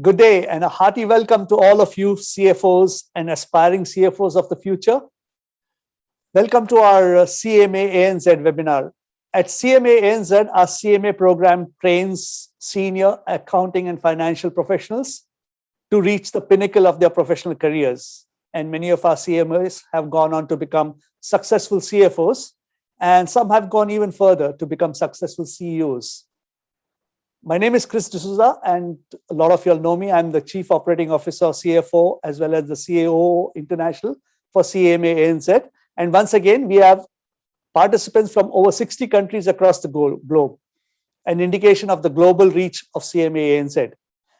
Good day and a hearty welcome to all of you CFOs and aspiring CFOs of the future. Welcome to our CMA ANZ webinar. At CMA ANZ, our CMA program trains senior accounting and financial professionals to reach the pinnacle of their professional careers. And many of our CMAs have gone on to become successful CFOs, and some have gone even further to become successful CEOs. My name is Chris D'Souza, and a lot of you all know me. I'm the Chief Operating Officer, CFO, as well as the CAO International for CMA ANZ. And once again, we have participants from over 60 countries across the globe, an indication of the global reach of CMA ANZ.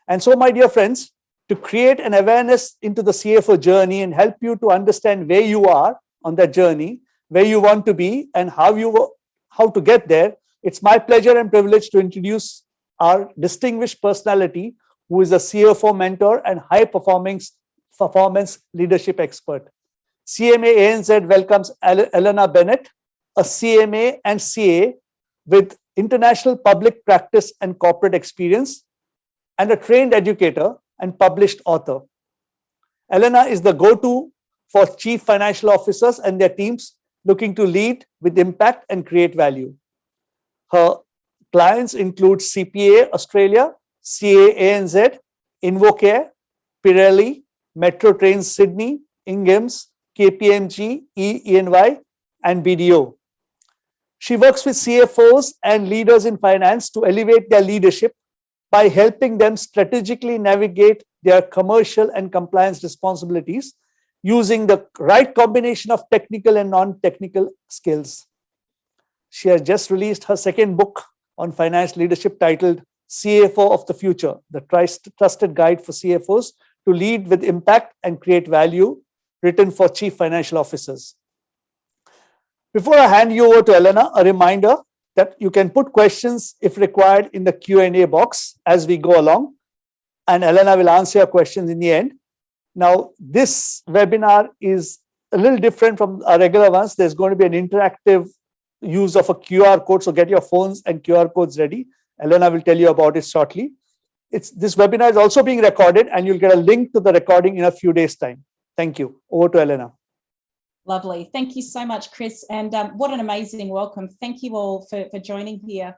And so, my dear friends, to create an awareness into the CFO journey and help you to understand where you are on that journey, where you want to be, and how to get there, it's my pleasure and privilege to introduce our distinguished personality, who is a CFO mentor and high performance leadership expert. CMA ANZ welcomes Alena Bennett, a CMA and CA with international public practice and corporate experience, and a trained educator and published author. Alena is the go-to for chief financial officers and their teams looking to lead with impact and create value. Her clients include CPA Australia, CA ANZ, Invocare, Pirelli, Metro Trains Sydney, Inghams, KPMG, EY, and BDO. She works with CFOs and leaders in finance to elevate their leadership by helping them strategically navigate their commercial and compliance responsibilities using the right combination of technical and non-technical skills. She has just released her second book on finance leadership titled CFO of the Future, the trusted guide for CFOs to lead with impact and create value, written for chief financial officers. Before I hand you over to Alena, a reminder that you can put questions if required in the Q&A box as we go along, and Alena will answer your questions in the end. Now, this webinar is a little different from our regular ones. There's going to be an interactive use of a QR code, so get your phones and QR codes ready. Alena will tell you about it shortly. This webinar is also being recorded, and you'll get a link to the recording in a few days' time. Thank you. Over to Alena. Lovely. Thank you so much, Chris. And what an amazing welcome. Thank you all for joining here.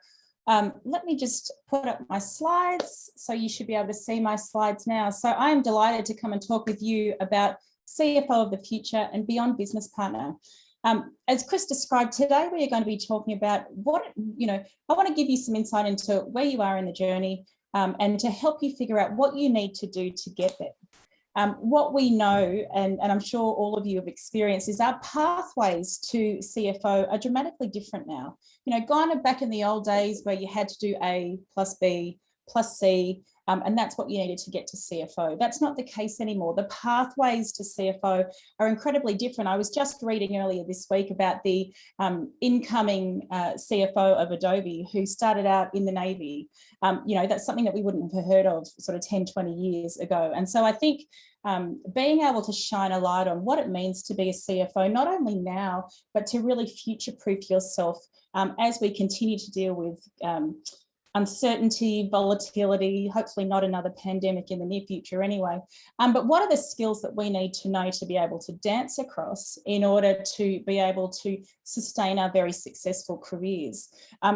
Let me just put up my slides. So you should be able to see my slides now. So I am delighted to come and talk with you about CFO of the future and beyond business partner. As Chris described, today we are going to be talking about I want to give you some insight into where you are in the journey and to help you figure out what you need to do to get there. What we know, and I'm sure all of you have experienced, is our pathways to CFO are dramatically different now. Gone back in the old days where you had to do A plus B plus C, and that's what you needed to get to CFO. That's not the case anymore. The pathways to CFO are incredibly different. I was just reading earlier this week about the incoming CFO of Adobe, who started out in the Navy. That's something that we wouldn't have heard of sort of 10, 20 years ago. And so I think being able to shine a light on what it means to be a CFO, not only now, but to really future-proof yourself as we continue to deal with uncertainty, volatility, hopefully not another pandemic in the near future anyway. But what are the skills that we need to know to be able to dance across in order to be able to sustain our very successful careers?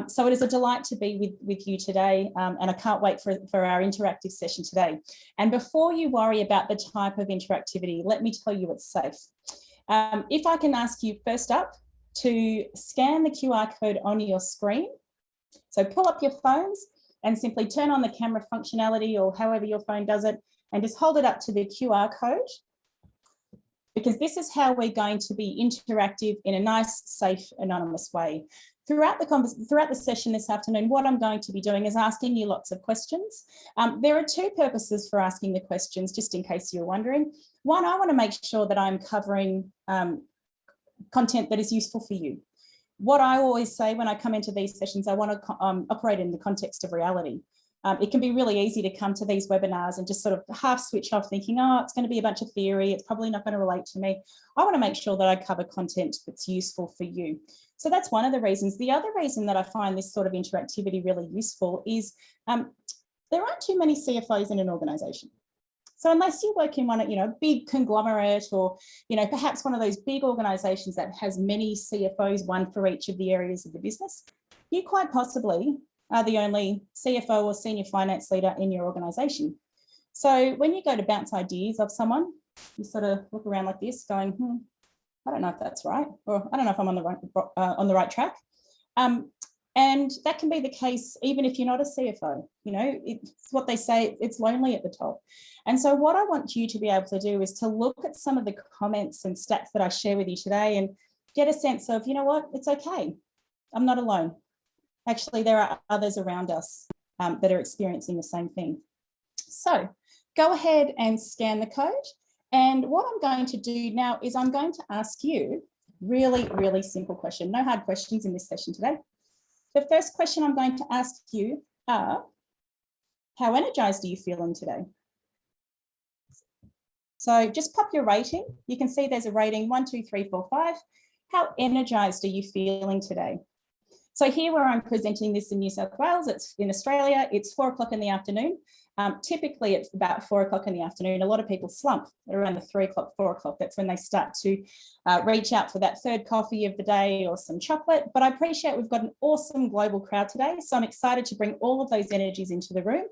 So it is a delight to be with you today, and I can't wait for our interactive session today. And before you worry about the type of interactivity, let me tell you it's safe. If I can ask you first up to scan the QR code on your screen. So pull up your phones and simply turn on the camera functionality, or however your phone does it, and just hold it up to the QR code, because this is how we're going to be interactive in a nice, safe, anonymous way. Throughout the session this afternoon, what I'm going to be doing is asking you lots of questions. There are two purposes for asking the questions, just in case you're wondering. One, I want to make sure that I'm covering content that is useful for you. What I always say when I come into these sessions, I want to operate in the context of reality. It can be really easy to come to these webinars and just sort of half switch off thinking, oh, it's going to be a bunch of theory, it's probably not going to relate to me. I want to make sure that I cover content that's useful for you. So that's one of the reasons. The other reason that I find this sort of interactivity really useful is there aren't too many CFOs in an organization. So unless you work in one, a big conglomerate or, perhaps one of those big organizations that has many CFOs, one for each of the areas of the business, you quite possibly are the only CFO or senior finance leader in your organization. So when you go to bounce ideas of someone, you sort of look around like this going, I don't know if that's right, or I don't know if I'm on the right track. And that can be the case even if you're not a CFO. It's what they say, it's lonely at the top. And so what I want you to be able to do is to look at some of the comments and stats that I share with you today and get a sense of, you know what, it's okay. I'm not alone. Actually, there are others around us that are experiencing the same thing. So go ahead and scan the code. And what I'm going to do now is I'm going to ask you really, really simple question. No hard questions in this session today. The first question I'm going to ask you are, how energized are you feeling today? So just pop your rating. You can see there's a rating 1, 2, 3, 4, 5. How energized are you feeling today? So here where I'm presenting this in New South Wales, it's in Australia, it's 4 o'clock in the afternoon. Typically it's about 4 o'clock in the afternoon. A lot of people slump at around the 3 o'clock, 4 o'clock. That's when they start to reach out for that third coffee of the day or some chocolate. But I appreciate we've got an awesome global crowd today. So I'm excited to bring all of those energies into the room.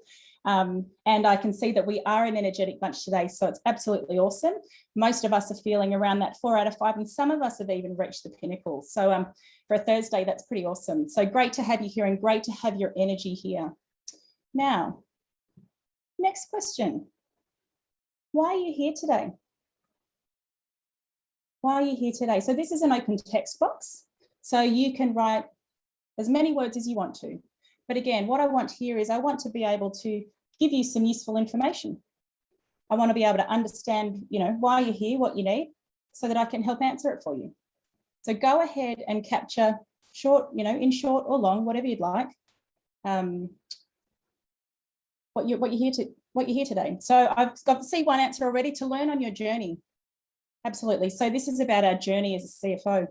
And I can see that we are an energetic bunch today. So it's absolutely awesome. Most of us are feeling around that 4 out of 5, and some of us have even reached the pinnacle. So for a Thursday, that's pretty awesome. So great to have you here and great to have your energy here. Now, next question. Why are you here today? Why are you here today? So this is an open text box. So you can write as many words as you want to. But again, what I want here is I want to be able to give you some useful information. I want to be able to understand, why you're here, what you need, so that I can help answer it for you. So go ahead and capture short, in short or long, whatever you'd like, what you're here today. So I've got to see one answer already: to learn on your journey. Absolutely. So this is about our journey as a CFO.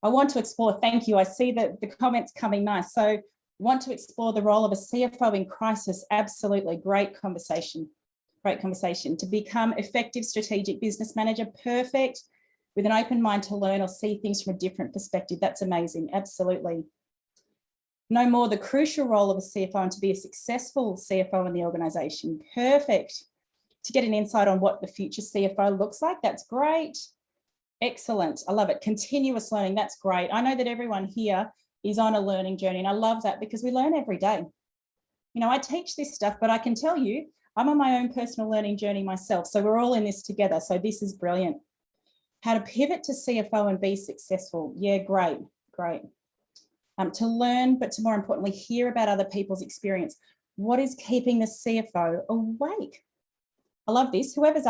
I want to explore, thank you. I see that the comments coming nice. So want to explore the role of a CFO in crisis. Absolutely. Great conversation. Great conversation. To become effective strategic business manager. Perfect. With an open mind to learn or see things from a different perspective. That's amazing. Absolutely. No more the crucial role of a CFO and to be a successful CFO in the organization. Perfect. To get an insight on what the future CFO looks like. That's great. Excellent. I love it. Continuous learning. That's great. I know that everyone here is on a learning journey, and I love that because we learn every day. I teach this stuff, but I can tell you I'm on my own personal learning journey myself. So we're all in this together. So this is brilliant. How to pivot to CFO and be successful. Yeah, great, great. To learn, but to more importantly, hear about other people's experience. What is keeping the CFO awake? I love this. Whoever's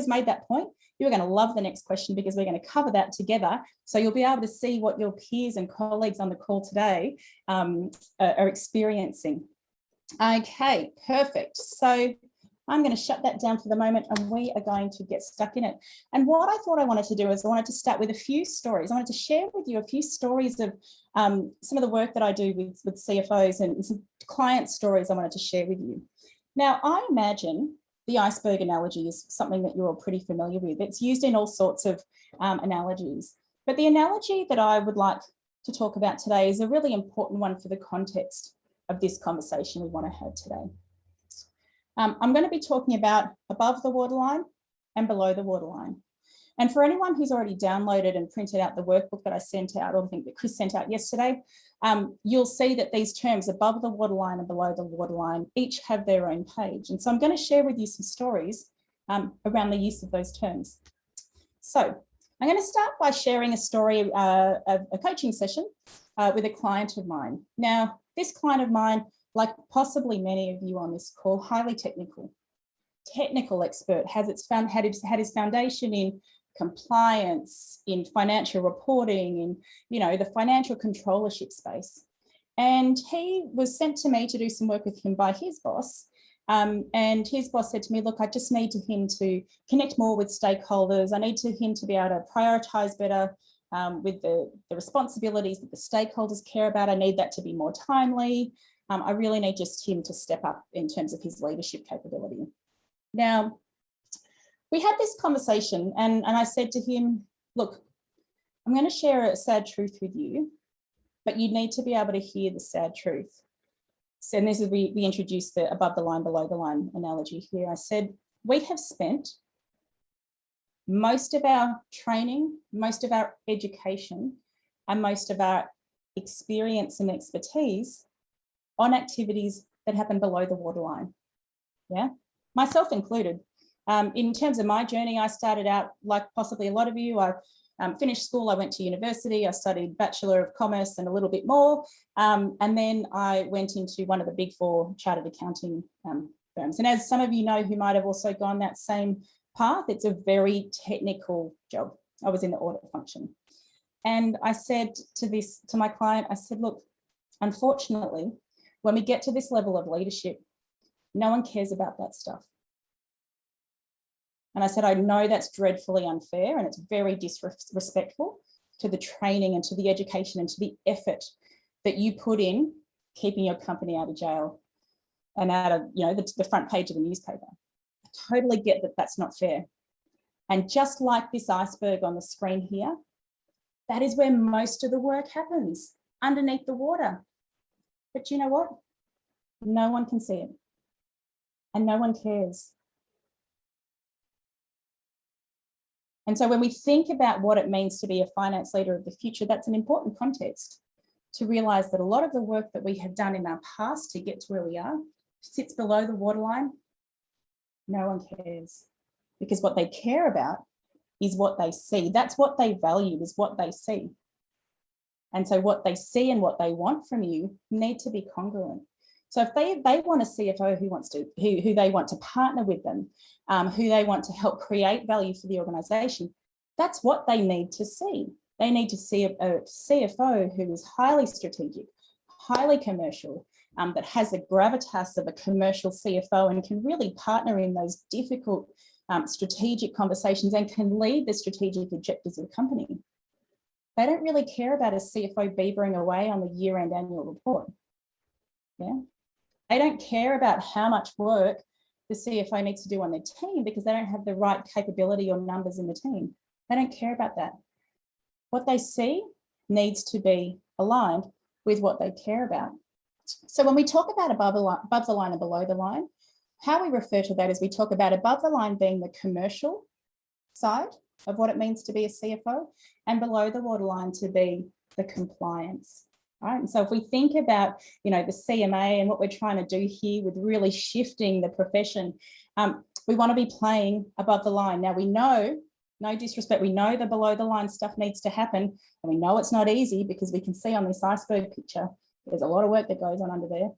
made that point, you're going to love the next question because we're going to cover that together. So you'll be able to see what your peers and colleagues on the call today are experiencing. Okay, perfect. So I'm going to shut that down for the moment and we are going to get stuck in it. And what I thought I wanted to do is I wanted to start with a few stories. I wanted to share with you a few stories of some of the work that I do with CFOs and some client stories I wanted to share with you. Now, I imagine the iceberg analogy is something that you're all pretty familiar with. It's used in all sorts of analogies. But the analogy that I would like to talk about today is a really important one for the context of this conversation we want to have today. I'm going to be talking about above the waterline and below the waterline. And for anyone who's already downloaded and printed out the workbook that I sent out, or I think that Chris sent out yesterday, you'll see that these terms above the waterline and below the waterline each have their own page. And so I'm going to share with you some stories around the use of those terms. So I'm going to start by sharing a story of a coaching session with a client of mine. Now, this client of mine, like possibly many of you on this call, highly technical expert, had his foundation in compliance, in financial reporting, in the financial controllership space. And he was sent to me to do some work with him by his boss. And his boss said to me, look, I just need him to connect more with stakeholders. I need him to be able to prioritize better with the responsibilities that the stakeholders care about. I need that to be more timely. I really need just him to step up in terms of his leadership capability. Now, we had this conversation and I said to him, look, I'm going to share a sad truth with you, but you need to be able to hear the sad truth. So, and this is, we introduced the above the line, below the line analogy here. I said, we have spent most of our training, most of our education, and most of our experience and expertise on activities that happen below the waterline. Yeah, myself included. In terms of my journey, I started out like possibly a lot of you. I finished school, I went to university, I studied Bachelor of Commerce and a little bit more. And then I went into one of the big 4 chartered accounting firms. And as some of you know who might have also gone that same path, it's a very technical job. I was in the audit function. And I said to my client, I said, look, unfortunately, when we get to this level of leadership, no one cares about that stuff. And I said, I know that's dreadfully unfair and it's very disrespectful to the training and to the education and to the effort that you put in keeping your company out of jail and out of, you know, the front page of the newspaper. I totally get that that's not fair. And just like this iceberg on the screen here, that is where most of the work happens, underneath the water. But you know what? No one can see it and no one cares. And so when we think about what it means to be a finance leader of the future, that's an important context to realize that a lot of the work that we have done in our past to get to where we are sits below the waterline. No one cares, because what they care about is what they see. That's what they value, is what they see. And so what they see and what they want from you need to be congruent. So if they want a CFO who they want to partner with them, who they want to help create value for the organisation, that's what they need to see. They need to see a CFO who is highly strategic, highly commercial, that has the gravitas of a commercial CFO and can really partner in those difficult strategic conversations and can lead the strategic objectives of the company. They don't really care about a CFO beavering away on the year-end annual report. Yeah. They don't care about how much work the CFO needs to do on their team because they don't have the right capability or numbers in the team. They don't care about that. What they see needs to be aligned with what they care about. So when we talk about above the line and below the line, how we refer to that is we talk about above the line being the commercial side of what it means to be a CFO and below the waterline to be the compliance. Right. And so if we think about, you know, the CMA and what we're trying to do here with really shifting the profession, we want to be playing above the line. Now we know, no disrespect, we know the below the line stuff needs to happen and we know it's not easy because we can see on this iceberg picture, there's a lot of work that goes on under there.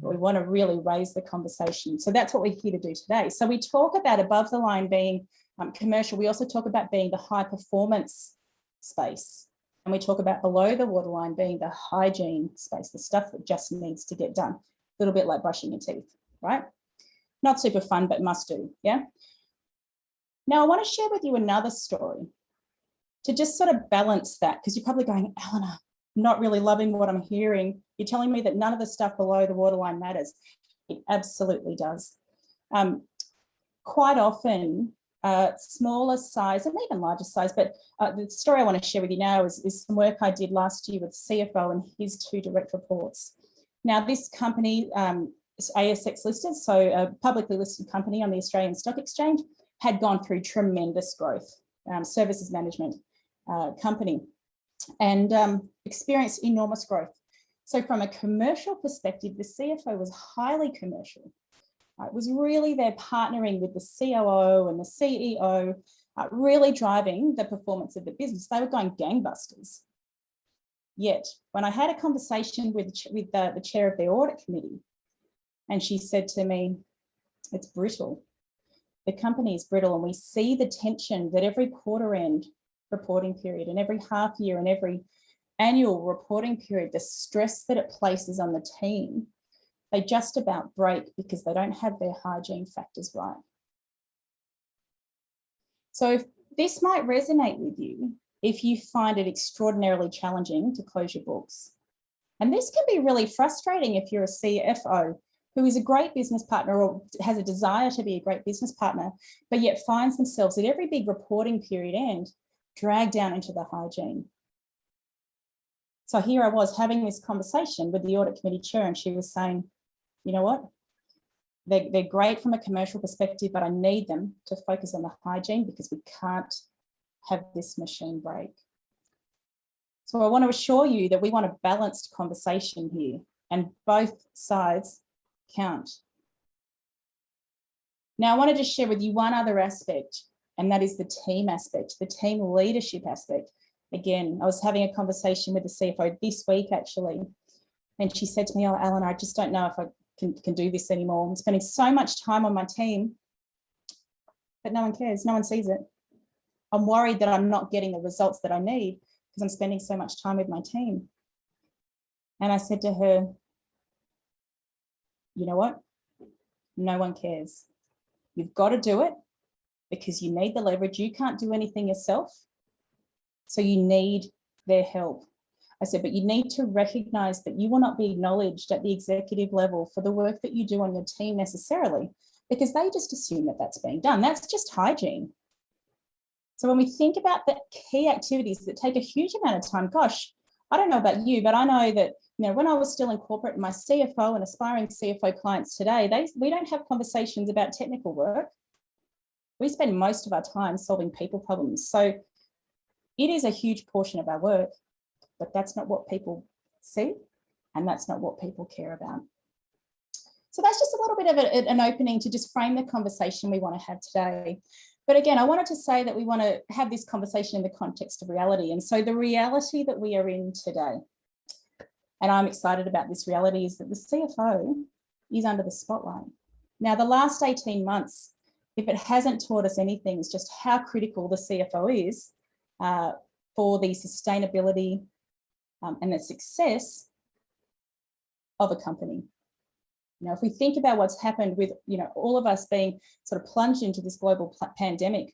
But we want to really raise the conversation. So that's what we're here to do today. So we talk about above the line being commercial. We also talk about being the high performance space. And we talk about below the waterline being the hygiene space, the stuff that just needs to get done. A little bit like brushing your teeth, right? Not super fun, but must do, yeah? Now, I want to share with you another story to just sort of balance that, because you're probably going, Alena, I'm not really loving what I'm hearing. You're telling me that none of the stuff below the waterline matters. It absolutely does. Quite often, smaller size and even larger size, but the story I want to share with you now is some work I did last year with CFO and his 2 direct reports. Now, this company is ASX listed, so a publicly listed company on the Australian Stock Exchange, had gone through tremendous growth, services management company, and experienced enormous growth. So from a commercial perspective, the CFO was highly commercial. It was really there partnering with the COO and the CEO, really driving the performance of the business. They were going gangbusters. Yet, when I had a conversation with the chair of the audit committee, and she said to me, it's brittle. The company is brittle, and we see the tension that every quarter end reporting period and every half year and every annual reporting period, the stress that it places on the team, they just about break because they don't have their hygiene factors right. So if this might resonate with you, if you find it extraordinarily challenging to close your books, And this can be really frustrating if you're a CFO who is a great business partner or has a desire to be a great business partner, but yet finds themselves at every big reporting period end dragged down into the hygiene. So here I was having this conversation with the audit committee chair, and she was saying, you know what? They're great from a commercial perspective, but I need them to focus on the hygiene because we can't have this machine break. So I want to assure you that we want a balanced conversation here, and both sides count. Now, I wanted to share with you one other aspect, and that is the team aspect, the team leadership aspect. Again, I was having a conversation with the CFO this week, actually, and she said to me, oh, Alena, I just don't know if I can do this anymore. I'm spending so much time on my team, but no one cares, no one sees it. I'm worried that I'm not getting the results that I need because I'm spending so much time with my team. And I said to her, you know what? No one cares. You've got to do it because you need the leverage. You can't do anything yourself. So you need their help. I said, but you need to recognize that you will not be acknowledged at the executive level for the work that you do on your team necessarily, because they just assume that that's being done. That's just hygiene. So when we think about the key activities that take a huge amount of time, gosh, I don't know about you, but I know that, you know, when I was still in corporate, my CFO and aspiring CFO clients today, we don't have conversations about technical work. We spend most of our time solving people problems. So it is a huge portion of our work, but that's not what people see, and that's not what people care about. So that's just a little bit of an opening to just frame the conversation we want to have today. But again, I wanted to say that we want to have this conversation in the context of reality. And so the reality that we are in today, and I'm excited about this reality, is that the CFO is under the spotlight. Now, the last 18 months, if it hasn't taught us anything, is just how critical the CFO is for the sustainability and the success of a company. Now, if we think about what's happened with, you know, all of us being sort of plunged into this global pandemic,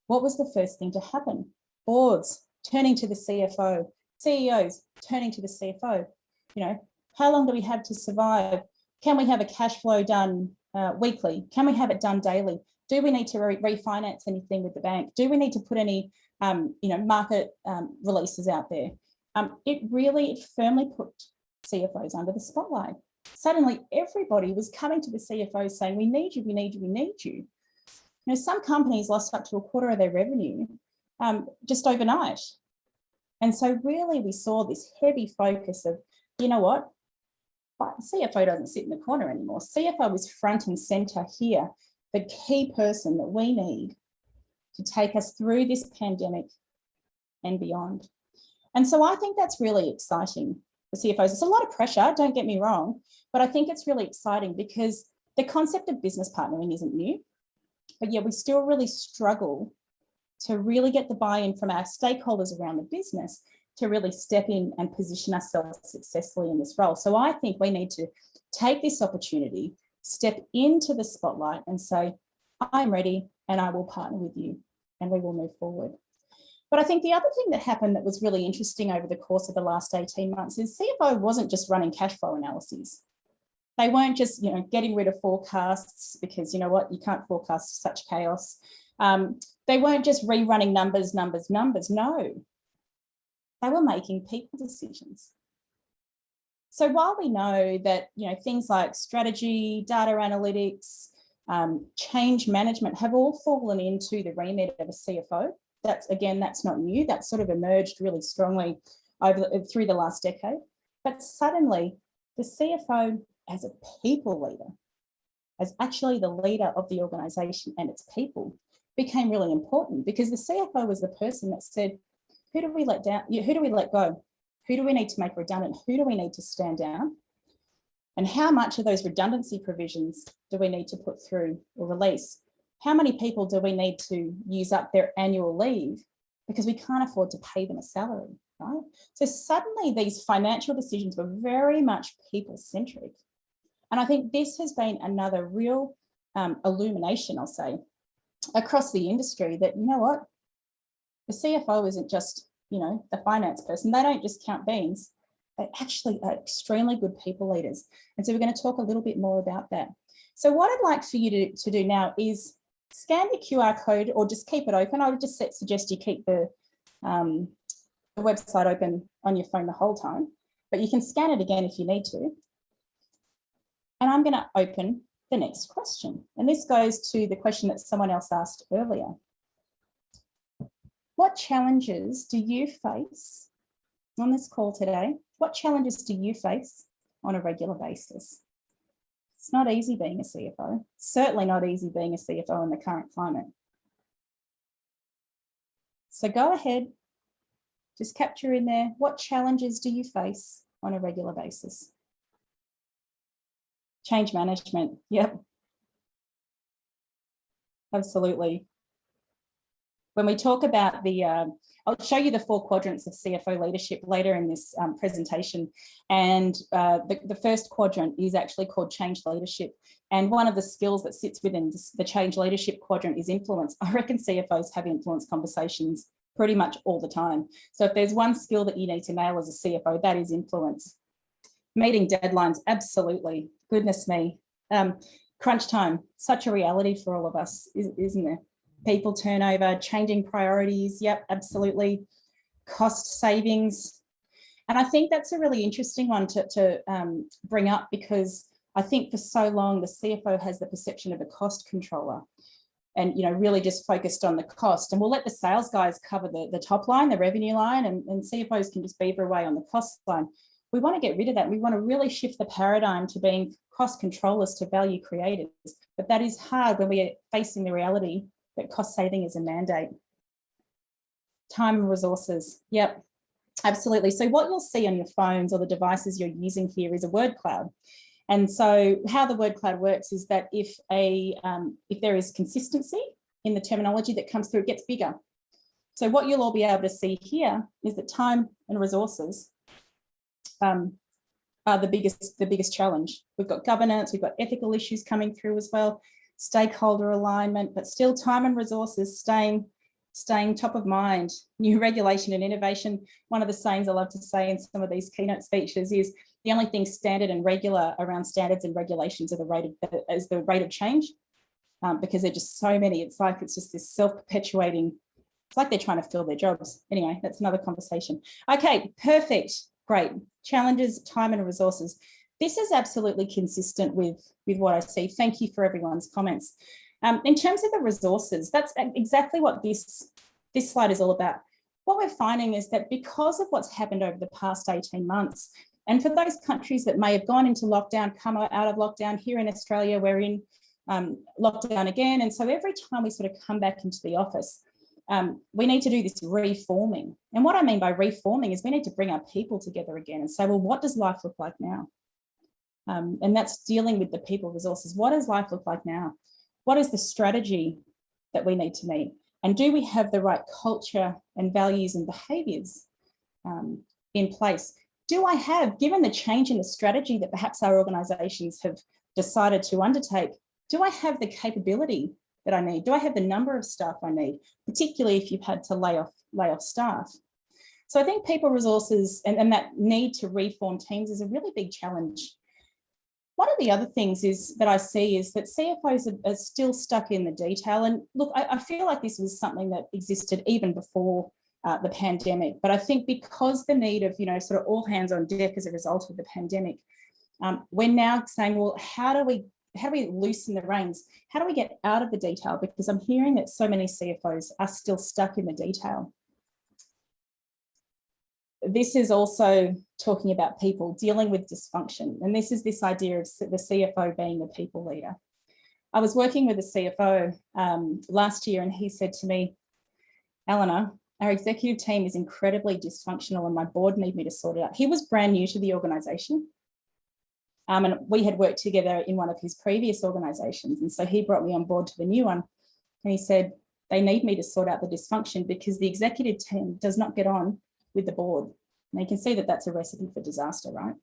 what was the first thing to happen? Boards turning to the CFO, CEOs turning to the CFO. You know, how long do we have to survive? Can we have a cash flow done weekly? Can we have it done daily? Do we need to refinance anything with the bank? Do we need to put any, you know, market releases out there? It firmly put CFOs under the spotlight. Suddenly, everybody was coming to the CFO saying, we need you, we need you, we need you. You know, some companies lost up to a quarter of their revenue just overnight. And so really we saw this heavy focus of, you know what, CFO doesn't sit in the corner anymore. CFO is front and center here, the key person that we need to take us through this pandemic and beyond. And so I think that's really exciting for CFOs. It's a lot of pressure, don't get me wrong, but I think it's really exciting because the concept of business partnering isn't new, but yet we still really struggle to really get the buy-in from our stakeholders around the business to really step in and position ourselves successfully in this role. So I think we need to take this opportunity, step into the spotlight and say, I'm ready and I will partner with you and we will move forward. But I think the other thing that happened that was really interesting over the course of the last 18 months is CFO wasn't just running cash flow analyses. They weren't just, you know, getting rid of forecasts because, you know what, you can't forecast such chaos. They weren't just rerunning numbers. No, they were making people decisions. So while we know that, you know, things like strategy, data analytics, change management have all fallen into the remit of a CFO, that's not new. That's sort of emerged really strongly through the last decade. But suddenly the CFO as a people leader, as actually the leader of the organisation and its people, became really important because the CFO was the person that said, who do we let down? Who do we let go? Who do we need to make redundant? Who do we need to stand down? And how much of those redundancy provisions do we need to put through or release? How many people do we need to use up their annual leave because we can't afford to pay them a salary, right? So suddenly these financial decisions were very much people-centric. And I think this has been another real illumination, I'll say, across the industry that, you know what, the CFO isn't just, you know, the finance person. They don't just count beans. actually are extremely good people leaders. And so we're going to talk a little bit more about that. So what I'd like for you to do now is scan the QR code, or just keep it open. I would just suggest you keep the website open on your phone the whole time, but you can scan it again if you need to. And I'm going to open the next question. And this goes to the question that someone else asked earlier. What challenges do you face on this call today? What challenges do you face on a regular basis? It's not easy being a CFO, certainly not easy being a CFO in the current climate. So go ahead, just capture in there, what challenges do you face on a regular basis? Change management, yep. Absolutely. When we talk about the, I'll show you the 4 quadrants of CFO leadership later in this presentation. And the first quadrant is actually called change leadership. And one of the skills that sits within the change leadership quadrant is influence. I reckon CFOs have influence conversations pretty much all the time. So if there's one skill that you need to nail as a CFO, that is influence. Meeting deadlines, absolutely. Goodness me. Crunch time, such a reality for all of us, isn't there? People turnover, changing priorities, yep, absolutely. Cost savings. And I think that's a really interesting one to bring up, because I think for so long the CFO has the perception of a cost controller and, you know, really just focused on the cost. And we'll let the sales guys cover the top line, the revenue line, and CFOs can just beaver away on the cost line. We want to get rid of that. We want to really shift the paradigm to being cost controllers to value creators. But that is hard when we are facing the reality that cost saving is a mandate. Time and resources. Yep, absolutely. So what you'll see on your phones or the devices you're using here is a word cloud. And so how the word cloud works is that if there is consistency in the terminology that comes through, it gets bigger. So what you'll all be able to see here is that time and resources are the biggest challenge. We've got governance, we've got ethical issues coming through as well, stakeholder alignment, but still time and resources staying top of mind. New regulation and innovation. One of the sayings I love to say in some of these keynote speeches is the only thing standard and regular around standards and regulations are the rate of change, because they're just so many. It's just this self-perpetuating. It's like they're trying to fill their jobs. Anyway, that's another conversation. Okay, perfect. Great. Challenges, time and resources. This is absolutely consistent with what I see. Thank you for everyone's comments. In terms of the resources, that's exactly what this slide is all about. What we're finding is that because of what's happened over the past 18 months, and for those countries that may have gone into lockdown, come out of lockdown, here in Australia, we're in lockdown again. And so every time we sort of come back into the office, we need to do this reforming. And what I mean by reforming is we need to bring our people together again and say, well, what does life look like now? And that's dealing with the people resources. What does life look like now? What is the strategy that we need to meet? And do we have the right culture and values and behaviours in place? Do I have, given the change in the strategy that perhaps our organisations have decided to undertake, do I have the capability that I need? Do I have the number of staff I need, particularly if you've had to lay off staff? So I think people resources and that need to reform teams is a really big challenge. One of the other things that I see is that CFOs are still stuck in the detail. And look, I feel like this was something that existed even before the pandemic. But I think because the need of, sort of all hands on deck as a result of the pandemic, we're now saying, well, how do we loosen the reins? How do we get out of the detail? Because I'm hearing that so many CFOs are still stuck in the detail. This is also talking about people dealing with dysfunction. And this is this idea of the CFO being the people leader. I was working with a CFO last year and he said to me, Alena, our executive team is incredibly dysfunctional and my board need me to sort it out. He was brand new to the organisation. And we had worked together in one of his previous organisations. And so he brought me on board to the new one. And he said, they need me to sort out the dysfunction because the executive team does not get on with the board. And you can see that that's a recipe for disaster, right?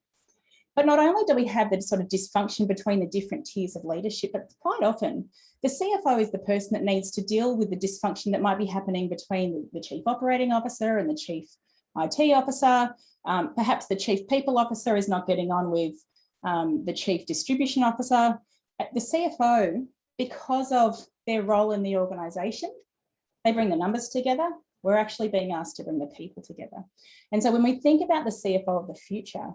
But not only do we have the sort of dysfunction between the different tiers of leadership, but quite often the CFO is the person that needs to deal with the dysfunction that might be happening between the chief operating officer and the chief IT officer. Perhaps the chief people officer is not getting on with the chief distribution officer. The CFO, because of their role in the organisation, they bring the numbers together. We're actually being asked to bring the people together. And so when we think about the CFO of the future,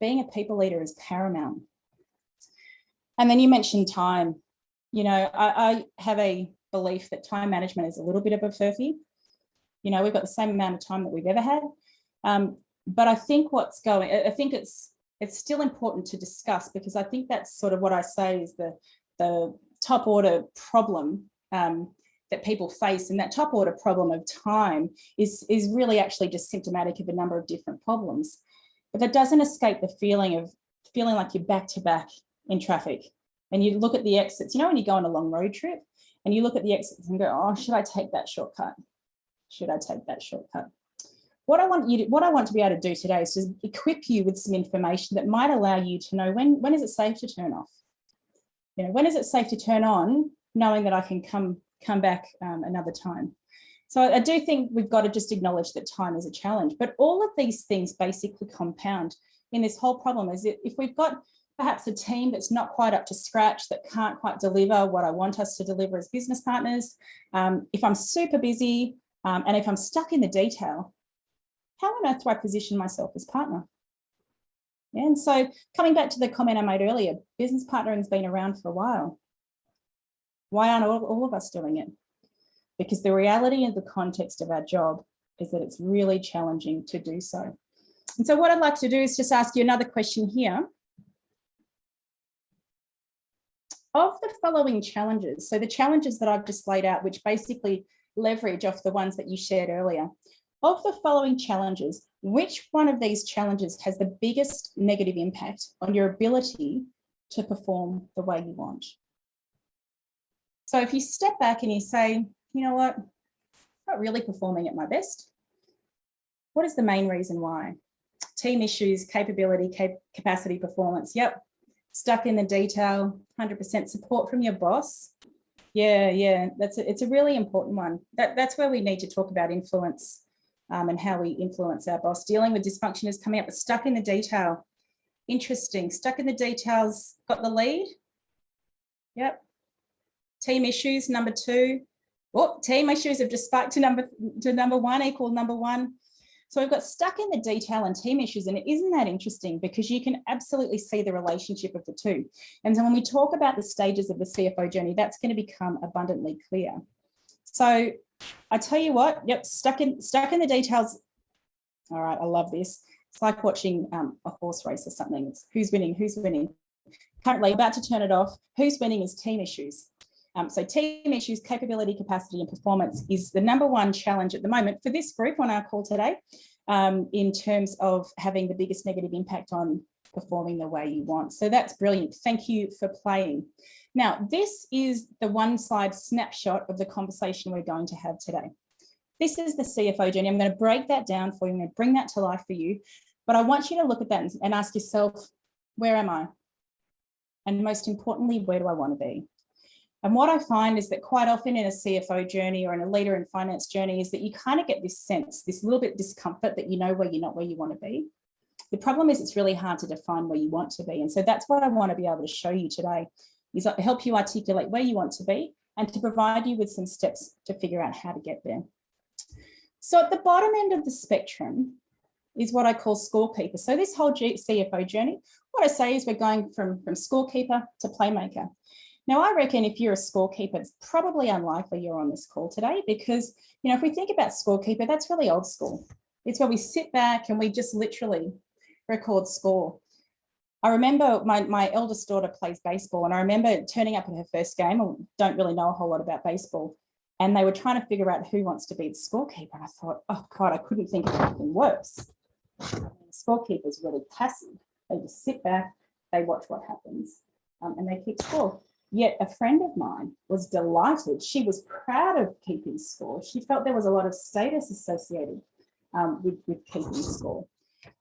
being a people leader is paramount. And then you mentioned time. You know, I have a belief that time management is a little bit of a furphy. You know, we've got the same amount of time that we've ever had. But I think it's still important to discuss, because I think that's sort of what I say is the top order problem that people face. And that top order problem of time is really actually just symptomatic of a number of different problems. But that doesn't escape the feeling of feeling like you're back to back in traffic. And you look at the exits, you know, when you go on a long road trip and you look at the exits and go, oh, should I take that shortcut? Should I take that shortcut? What I want to be able to do today is to equip you with some information that might allow you to know when is it safe to turn off? You know, when is it safe to turn on, knowing that I can come back another time? So I do think we've got to just acknowledge that time is a challenge, but all of these things basically compound in this whole problem. Is that if we've got perhaps a team that's not quite up to scratch, that can't quite deliver what I want us to deliver as business partners, if I'm super busy and if I'm stuck in the detail, how on earth do I position myself as partner? Yeah, and so coming back to the comment I made earlier, business partnering has been around for a while. Why aren't all of us doing it? Because the reality of the context of our job is that it's really challenging to do so. And so what I'd like to do is just ask you another question here. Of the following challenges, so the challenges that I've just laid out, which basically leverage off the ones that you shared earlier, of the following challenges, which one of these challenges has the biggest negative impact on your ability to perform the way you want? So if you step back and you say, you know what, I'm not really performing at my best. What is the main reason why? Team issues, capability, capacity, performance. Yep. Stuck in the detail, 100% support from your boss. Yeah, it's a really important one. That's where we need to talk about influence and how we influence our boss. Dealing with dysfunction is coming up, but stuck in the detail. Interesting. Stuck in the details, got the lead. Yep. Team issues, number 2. Oh, team issues have just spiked to number 1, equal number 1. So we've got stuck in the detail and team issues, and isn't that interesting? Because you can absolutely see the relationship of the two. And so when we talk about the stages of the CFO journey, that's going to become abundantly clear. So I tell you what, yep, stuck in the details. All right, I love this. It's like watching a horse race or something. It's who's winning, who's winning. Currently about to turn it off. Who's winning is team issues. So team issues, capability, capacity, and performance is the number 1 challenge at the moment for this group on our call today, in terms of having the biggest negative impact on performing the way you want. So that's brilliant. Thank you for playing. Now, this is the one-slide snapshot of the conversation we're going to have today. This is the CFO journey. I'm going to break that down for you. I'm going to bring that to life for you. But I want you to look at that and ask yourself, where am I? And most importantly, where do I want to be? And what I find is that quite often in a CFO journey or in a leader in finance journey is that you kind of get this sense, this little bit of discomfort that you know where you're not where you want to be. The problem is it's really hard to define where you want to be. And so that's what I want to be able to show you today, is to help you articulate where you want to be and to provide you with some steps to figure out how to get there. So at the bottom end of the spectrum is what I call scorekeeper. So this whole CFO journey, what I say is we're going from scorekeeper to playmaker. Now, I reckon if you're a scorekeeper, it's probably unlikely you're on this call today because, you know, if we think about scorekeeper, that's really old school. It's where we sit back and we just literally record score. I remember my eldest daughter plays baseball, and I remember turning up at her first game. I don't really know a whole lot about baseball. And they were trying to figure out who wants to be the scorekeeper. And I thought, oh God, I couldn't think of anything worse. The scorekeeper is really passive. They just sit back, they watch what happens, and they keep score. Yet a friend of mine was delighted. She was proud of keeping score. She felt there was a lot of status associated with keeping score.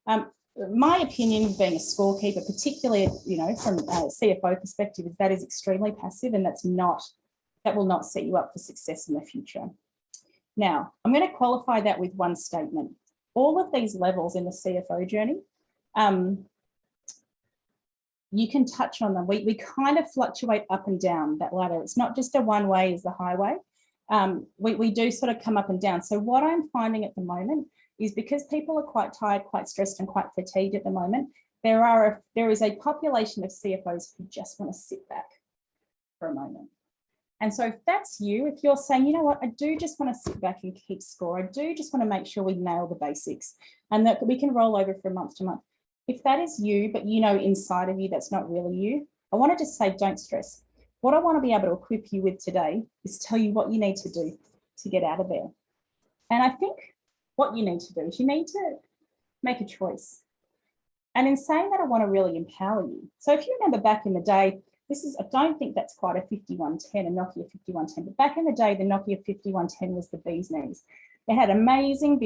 My opinion, being a scorekeeper, particularly, you know, from a CFO perspective, is that is extremely passive, and that will not set you up for success in the future. Now, I'm going to qualify that with one statement. all of these levels in the CFO journey, you can touch on them. We kind of fluctuate up and down that ladder. It's not just a one way is the highway. We do sort of come up and down. So what I'm finding at the moment is because people are quite tired, quite stressed and quite fatigued at the moment, there is a population of CFOs who just want to sit back for a moment. And so if that's you, if you're saying, you know what, I do just want to sit back and keep score. I do just want to make sure we nail the basics and that we can roll over from month to month. If that is you, but you know inside of you that's not really you, I want to just say don't stress. What I want to be able to equip you with today is tell you what you need to do to get out of there. And I think what you need to do is you need to make a choice. And in saying that, I want to really empower you. So if you remember back in the day, I don't think that's quite a 5110, a Nokia 5110, but back in the day, the Nokia 5110 was the bee's knees. It had amazing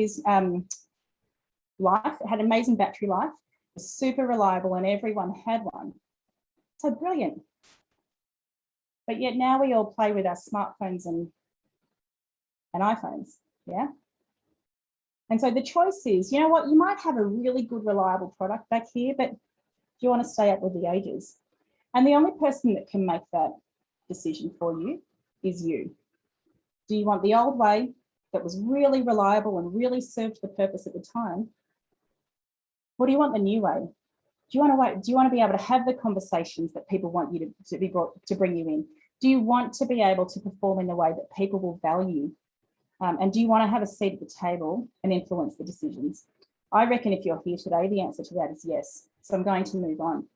life, it had amazing battery life, it was super reliable, and everyone had one. So brilliant. But yet now we all play with our smartphones and iPhones, yeah? And so the choice is, you know what, you might have a really good, reliable product back here, but do you want to stay up with the ages? And the only person that can make that decision for you is you. Do you want the old way that was really reliable and really served the purpose at the time? Or do you want the new way? Do you want to be able to have the conversations that people want you to bring you in? Do you want to be able to perform in the way that people will value? And do you want to have a seat at the table and influence the decisions? I reckon if you're here today, the answer to that is yes. So I'm going to move on.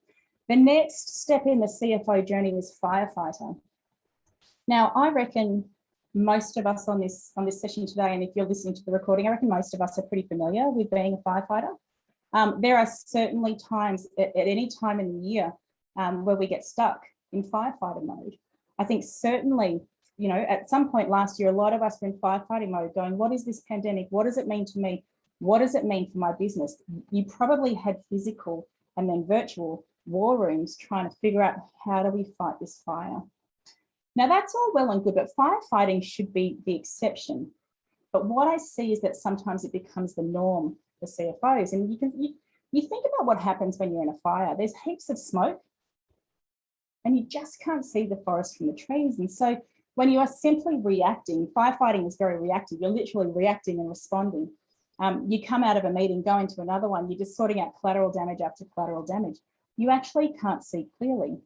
The next step in the CFO journey is firefighter. Now, I reckon most of us on this session today, and if you're listening to the recording, I reckon most of us are pretty familiar with being a firefighter. There are certainly times at any time in the year where we get stuck in firefighter mode. I think certainly, you know, at some point last year, a lot of us were in firefighting mode going, what is this pandemic? What does it mean to me? What does it mean for my business? You probably had physical and then virtual war rooms trying to figure out how do we fight this fire. Now that's all well and good, but firefighting should be the exception. But what I see is that sometimes it becomes the norm for CFOs. And you think about what happens when you're in a fire. There's heaps of smoke and you just can't see the forest from the trees. And so when you are simply reacting, firefighting is very reactive. You're literally reacting and responding. You come out of a meeting, go into another one, you're just sorting out collateral damage after collateral damage. You actually can't see clearly.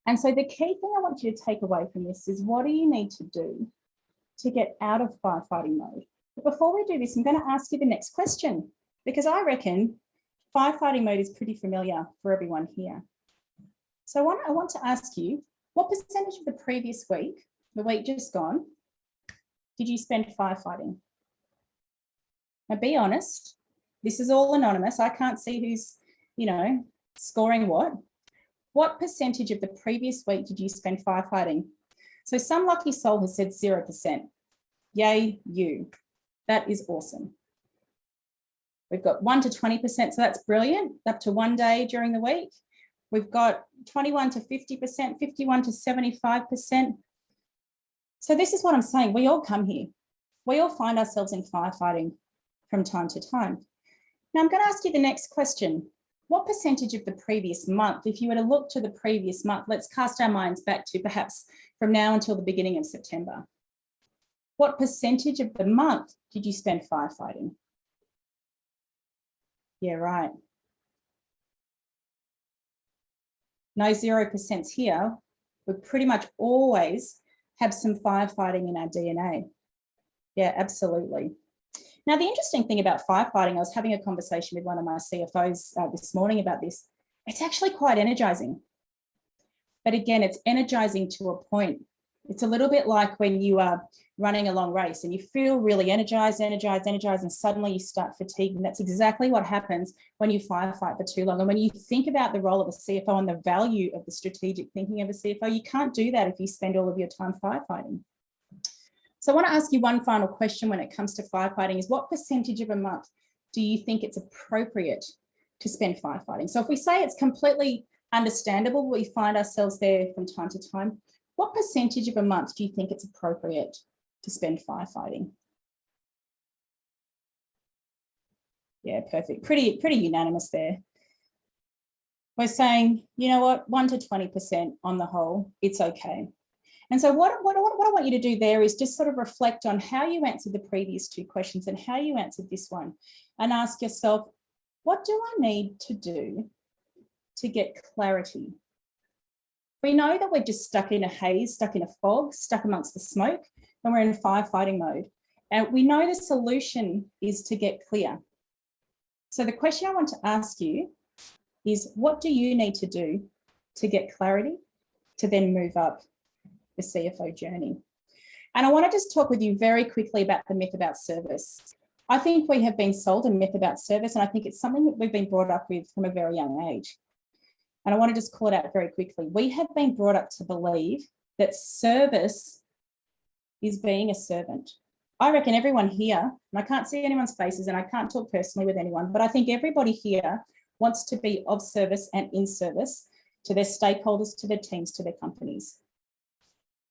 And so the key thing I want you to take away from this is what do you need to do to get out of firefighting mode? But before we do this, I'm going to ask you the next question, because I reckon firefighting mode is pretty familiar for everyone here. So I want to ask you, what percentage of the previous week, the week just gone, did you spend firefighting? Now be honest, this is all anonymous. I can't see who's, you know, scoring what. What percentage of the previous week did you spend firefighting? So some lucky soul has said 0%. Yay, you. That is awesome. We've got 1 to 20%, so that's brilliant, up to 1 day during the week. We've got 21 to 50%, 51 to 75%. So this is what I'm saying. We all come here. We all find ourselves in firefighting from time to time. Now I'm going to ask you the next question. What percentage of the previous month, if you were to look to the previous month, let's cast our minds back to perhaps from now until the beginning of September. What percentage of the month did you spend firefighting? Yeah, right. No 0% here. We pretty much always have some firefighting in our DNA. Yeah, absolutely. Now, the interesting thing about firefighting, I was having a conversation with one of my CFOs this morning about this. It's actually quite energizing. But again, it's energizing to a point. It's a little bit like when you are running a long race and you feel really energized, and suddenly you start fatiguing. That's exactly what happens when you firefight for too long. And when you think about the role of a CFO and the value of the strategic thinking of a CFO, you can't do that if you spend all of your time firefighting. So I want to ask you one final question when it comes to firefighting is what percentage of a month do you think it's appropriate to spend firefighting? So if we say it's completely understandable, we find ourselves there from time to time, what percentage of a month do you think it's appropriate to spend firefighting? Yeah, perfect. Pretty unanimous there. We're saying, you know what, 1 to 20% on the whole, it's okay. And so what I want you to do there is just sort of reflect on how you answered the previous two questions and how you answered this one, and ask yourself, what do I need to do to get clarity? We know that we're just stuck in a haze, stuck in a fog, stuck amongst the smoke, and we're in firefighting mode. And we know the solution is to get clear. So the question I want to ask you is, what do you need to do to get clarity to then move up the CFO journey? And I want to just talk with you very quickly about the myth about service. I think we have been sold a myth about service, and I think it's something that we've been brought up with from a very young age. And I want to just call it out very quickly. We have been brought up to believe that service is being a servant. I reckon everyone here, and I can't see anyone's faces and I can't talk personally with anyone, but I think everybody here wants to be of service and in service to their stakeholders, to their teams, to their companies.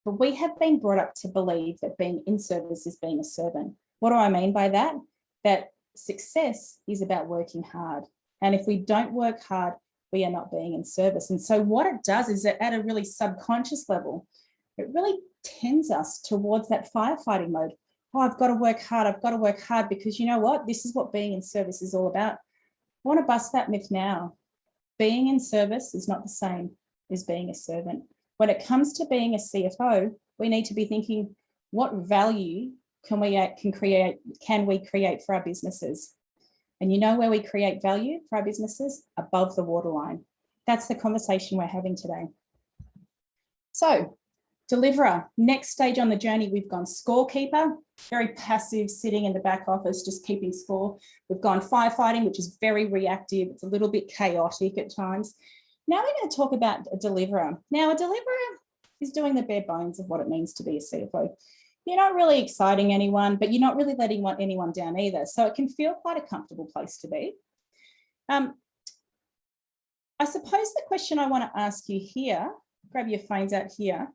But we have been brought up to believe that being in service is being a servant. What do I mean by that? That success is about working hard. And if we don't work hard, we are not being in service. And so what it does is that at a really subconscious level, it really tends us towards that firefighting mode. Oh, I've got to work hard. I've got to work hard because you know what? This is what being in service is all about. I want to bust that myth now. Being in service is not the same as being a servant. When it comes to being a CFO, we need to be thinking, what value can we create for our businesses? And you know where we create value for our businesses? Above the waterline. That's the conversation we're having today. So, deliverer, next stage on the journey, we've gone scorekeeper, very passive, sitting in the back office, just keeping score. We've gone firefighting, which is very reactive. It's a little bit chaotic at times. Now we're going to talk about a deliverer. Now, a deliverer is doing the bare bones of what it means to be a CFO. You're not really exciting anyone, but you're not really letting anyone down either. So it can feel quite a comfortable place to be. I suppose the question I want to ask you here, grab your phones out here,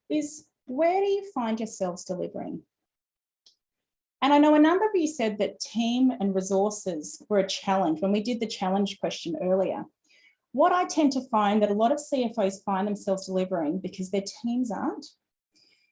is where do you find yourselves delivering? And I know a number of you said that team and resources were a challenge when we did the challenge question earlier. What I tend to find that a lot of CFOs find themselves delivering because their teams aren't.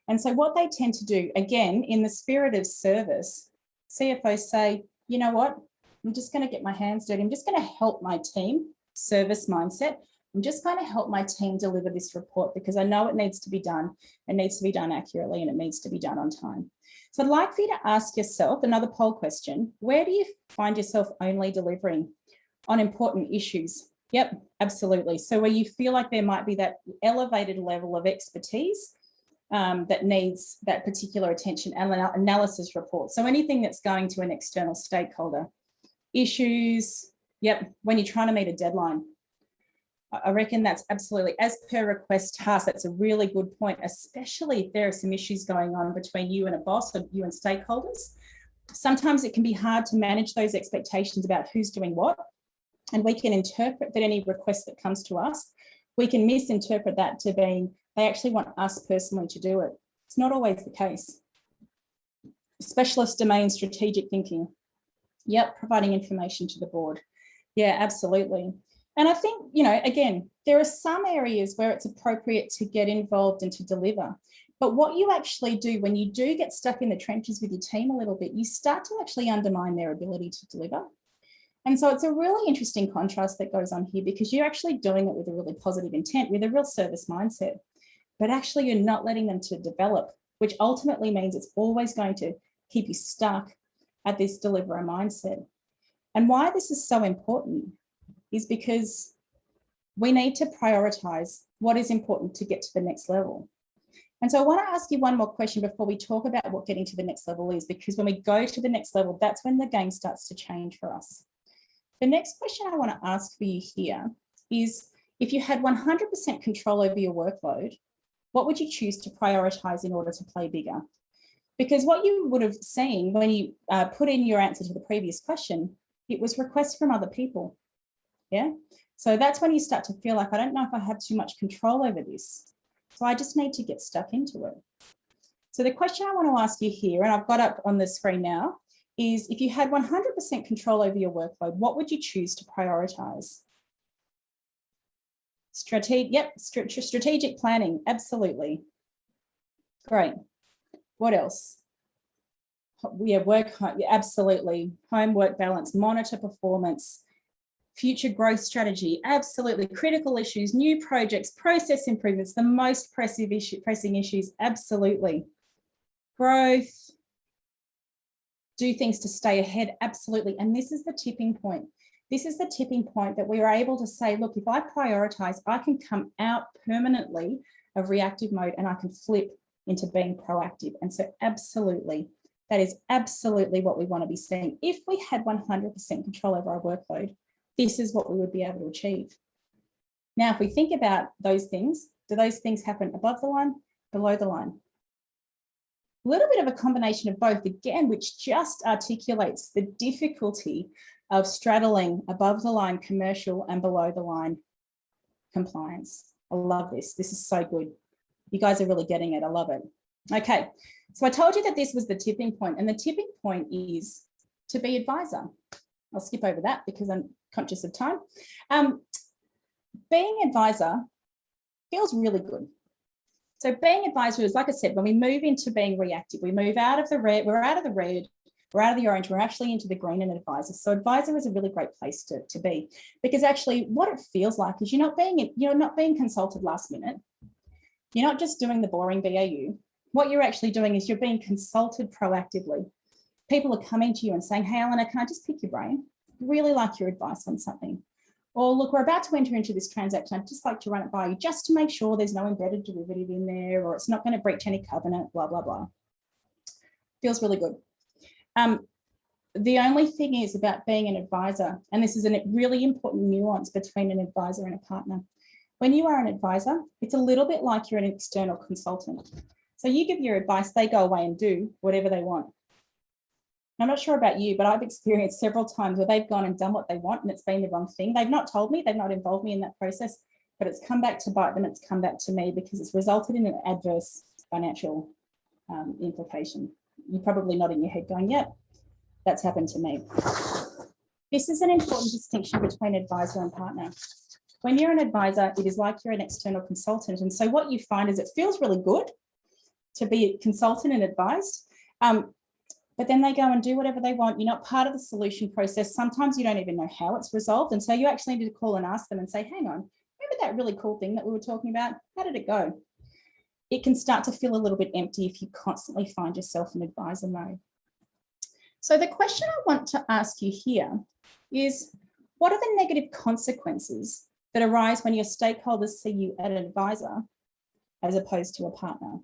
And so what they tend to do, again, in the spirit of service, CFOs say, you know what, I'm just going to get my hands dirty. I'm just going to help my team, service mindset. I'm just going to help my team deliver this report because I know it needs to be done. It needs to be done accurately and it needs to be done on time. So I'd like for you to ask yourself another poll question. Where do you find yourself only delivering on important issues? Yep, absolutely. So where you feel like there might be that elevated level of expertise that needs that particular attention and analysis report. So anything that's going to an external stakeholder. Issues, yep, when you're trying to meet a deadline. I reckon that's absolutely, as per request task, that's a really good point, especially if there are some issues going on between you and a boss or you and stakeholders. Sometimes it can be hard to manage those expectations about who's doing what. And we can interpret that any request that comes to us, we can misinterpret that to being they actually want us personally to do it. It's not always the case. Specialist domain strategic thinking. Yep, providing information to the board. Yeah, absolutely. And I think, you know, again, there are some areas where it's appropriate to get involved and to deliver. But what you actually do when you do get stuck in the trenches with your team a little bit, you start to actually undermine their ability to deliver. And so it's a really interesting contrast that goes on here because you're actually doing it with a really positive intent, with a real service mindset, but actually you're not letting them to develop, which ultimately means it's always going to keep you stuck at this deliverer mindset. And why this is so important is because we need to prioritize what is important to get to the next level. And so I want to ask you one more question before we talk about what getting to the next level is, because when we go to the next level, that's when the game starts to change for us. The next question I want to ask for you here is, if you had 100% control over your workload, what would you choose to prioritize in order to play bigger? Because what you would have seen when you put in your answer to the previous question, it was requests from other people. Yeah. So that's when you start to feel like, I don't know if I have too much control over this. So I just need to get stuck into it. So the question I want to ask you here, and I've got up on the screen now, is if you had 100% control over your workload, what would you choose to prioritize? Strategic planning, absolutely. Great. What else? Yeah, absolutely. Homework balance, monitor performance, future growth strategy, absolutely. Critical issues, new projects, process improvements, the most pressing issues, absolutely. Growth, do things to stay ahead, absolutely. And this is the tipping point. This is the tipping point that we are able to say, look, if I prioritize, I can come out permanently of reactive mode and I can flip into being proactive. And so absolutely, that is absolutely what we want to be seeing. If we had 100% control over our workload, this is what we would be able to achieve. Now, if we think about those things, do those things happen above the line, below the line? A little bit of a combination of both, again, which just articulates the difficulty of straddling above the line commercial and below the line compliance. I love this. This is so good. You guys are really getting it. I love it. Okay, so I told you that this was the tipping point, and the tipping point is to be advisor. I'll skip over that because I'm conscious of time. Being advisor feels really good. So being advisor is, like I said, when we move into being reactive, we move out of the red, we're out of the red, we're out of the orange, we're actually into the green and advisor. So advisor is a really great place to be, because actually what it feels like is you're not being consulted last minute. You're not just doing the boring BAU. What you're actually doing is you're being consulted proactively. People are coming to you and saying, hey, Alena, can I just pick your brain? Really like your advice on something. Or look, we're about to enter into this transaction. I'd just like to run it by you just to make sure there's no embedded derivative in there, or it's not going to breach any covenant, blah, blah, blah. Feels really good. The only thing is about being an advisor, and this is a really important nuance between an advisor and a partner. When you are an advisor, it's a little bit like you're an external consultant. So you give your advice, they go away and do whatever they want. I'm not sure about you, but I've experienced several times where they've gone and done what they want and it's been the wrong thing. They've not told me, they've not involved me in that process, but it's come back to bite them, it's come back to me because it's resulted in an adverse financial implication. You're probably nodding your head going, yep, that's happened to me. This is an important distinction between advisor and partner. When you're an advisor, it is like you're an external consultant. And so what you find is it feels really good to be consulted and advised. But then they go and do whatever they want. You're not part of the solution process. Sometimes you don't even know how it's resolved. And so you actually need to call and ask them and say, hang on, remember that really cool thing that we were talking about? How did it go? It can start to feel a little bit empty if you constantly find yourself in advisor mode. So the question I want to ask you here is, what are the negative consequences that arise when your stakeholders see you as an advisor as opposed to a partner?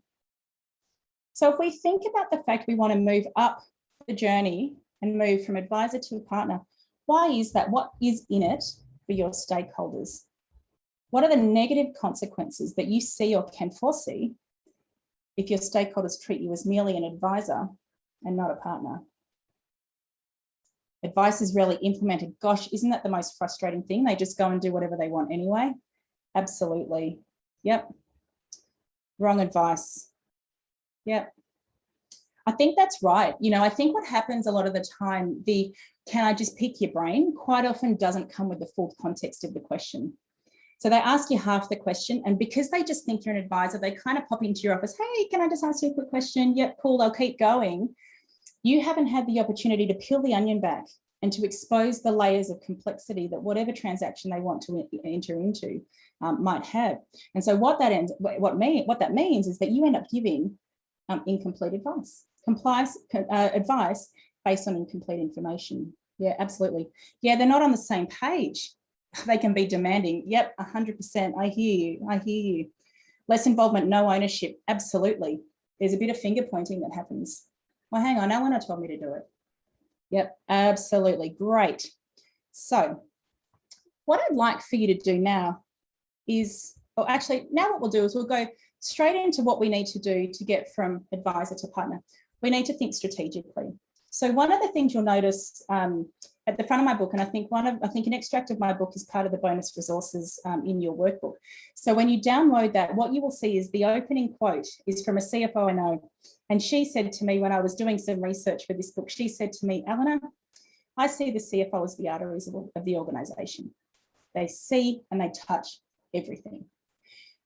So if we think about the fact we want to move up the journey and move from advisor to a partner, why is that? What is in it for your stakeholders? What are the negative consequences that you see or can foresee if your stakeholders treat you as merely an advisor and not a partner? Advice is rarely implemented. Gosh, isn't that the most frustrating thing? They just go and do whatever they want anyway. Absolutely. Yep. Wrong advice. Yep. I think that's right. You know, I think what happens a lot of the time, can I just pick your brain, quite often doesn't come with the full context of the question. So they ask you half the question, and because they just think you're an advisor, they kind of pop into your office, hey, can I just ask you a quick question? Yep, cool, they'll keep going. You haven't had the opportunity to peel the onion back and to expose the layers of complexity that whatever transaction they want to enter into might have. And so what that means is that you end up giving incomplete advice, advice based on incomplete information. Yeah, absolutely. Yeah, they're not on the same page. They can be demanding. Yep, 100%. I hear you. I hear you. Less involvement, no ownership. Absolutely. There's a bit of finger pointing that happens. Well, hang on, Alena told me to do it. Yep, absolutely. Great. So what I'd like for you to do now is, or actually now what we'll do is we'll go straight into what we need to do to get from advisor to partner. We need to think strategically. So one of the things you'll notice at the front of my book, and I think an extract of my book is part of the bonus resources in your workbook. So when you download that, what you will see is the opening quote is from a CFO I know. And she said to me when I was doing some research for this book, she said to me, Alena, I see the CFO as the arteries of the organization. They see and they touch everything.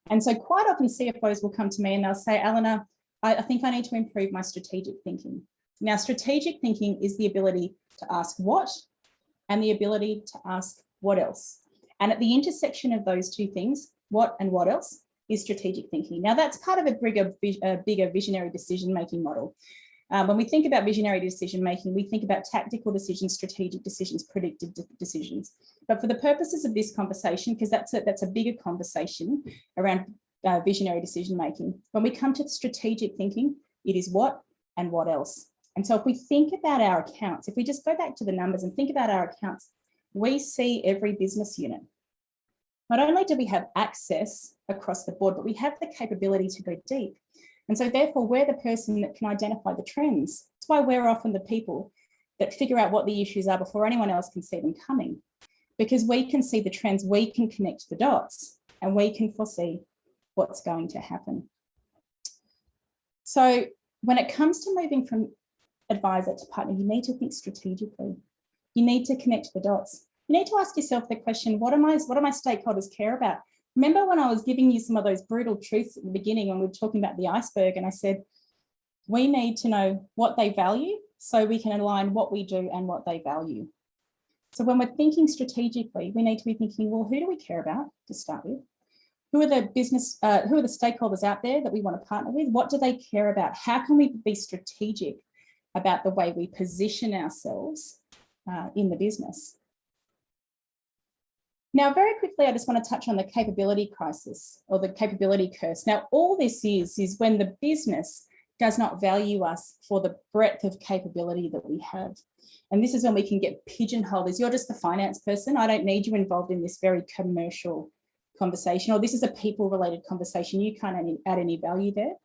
And so quite often CFOs will come to me and they'll say, Alena, I think I need to improve my strategic thinking. Now, strategic thinking is the ability to ask what and the ability to ask what else. And at the intersection of those two things, what and what else, is strategic thinking. Now, that's part of a bigger visionary decision-making model. When we think about visionary decision-making, we think about tactical decisions, strategic decisions, predictive decisions. But for the purposes of this conversation, because that's a bigger conversation around visionary decision-making, when we come to strategic thinking, it is what and what else. And so if we think about our accounts, if we just go back to the numbers and think about our accounts, we see every business unit. Not only do we have access across the board, but we have the capability to go deep. And so therefore, we're the person that can identify the trends. That's why we're often the people that figure out what the issues are before anyone else can see them coming. Because we can see the trends, we can connect the dots, and we can foresee what's going to happen. So when it comes to moving from advisor to partner, you need to think strategically. You need to connect the dots. You need to ask yourself the question, what do my stakeholders care about? Remember when I was giving you some of those brutal truths at the beginning when we were talking about the iceberg, and I said, we need to know what they value so we can align what we do and what they value. So when we're thinking strategically, we need to be thinking, well, who do we care about to start with? Who are the stakeholders out there that we want to partner with? What do they care about? How can we be strategic about the way we position ourselves in the business? Now, very quickly, I just want to touch on the capability crisis or the capability curse. Now, all this is when the business does not value us for the breadth of capability that we have. And this is when we can get pigeonholed as you're just the finance person. I don't need you involved in this very commercial conversation, or this is a people-related conversation. You can't add any value there.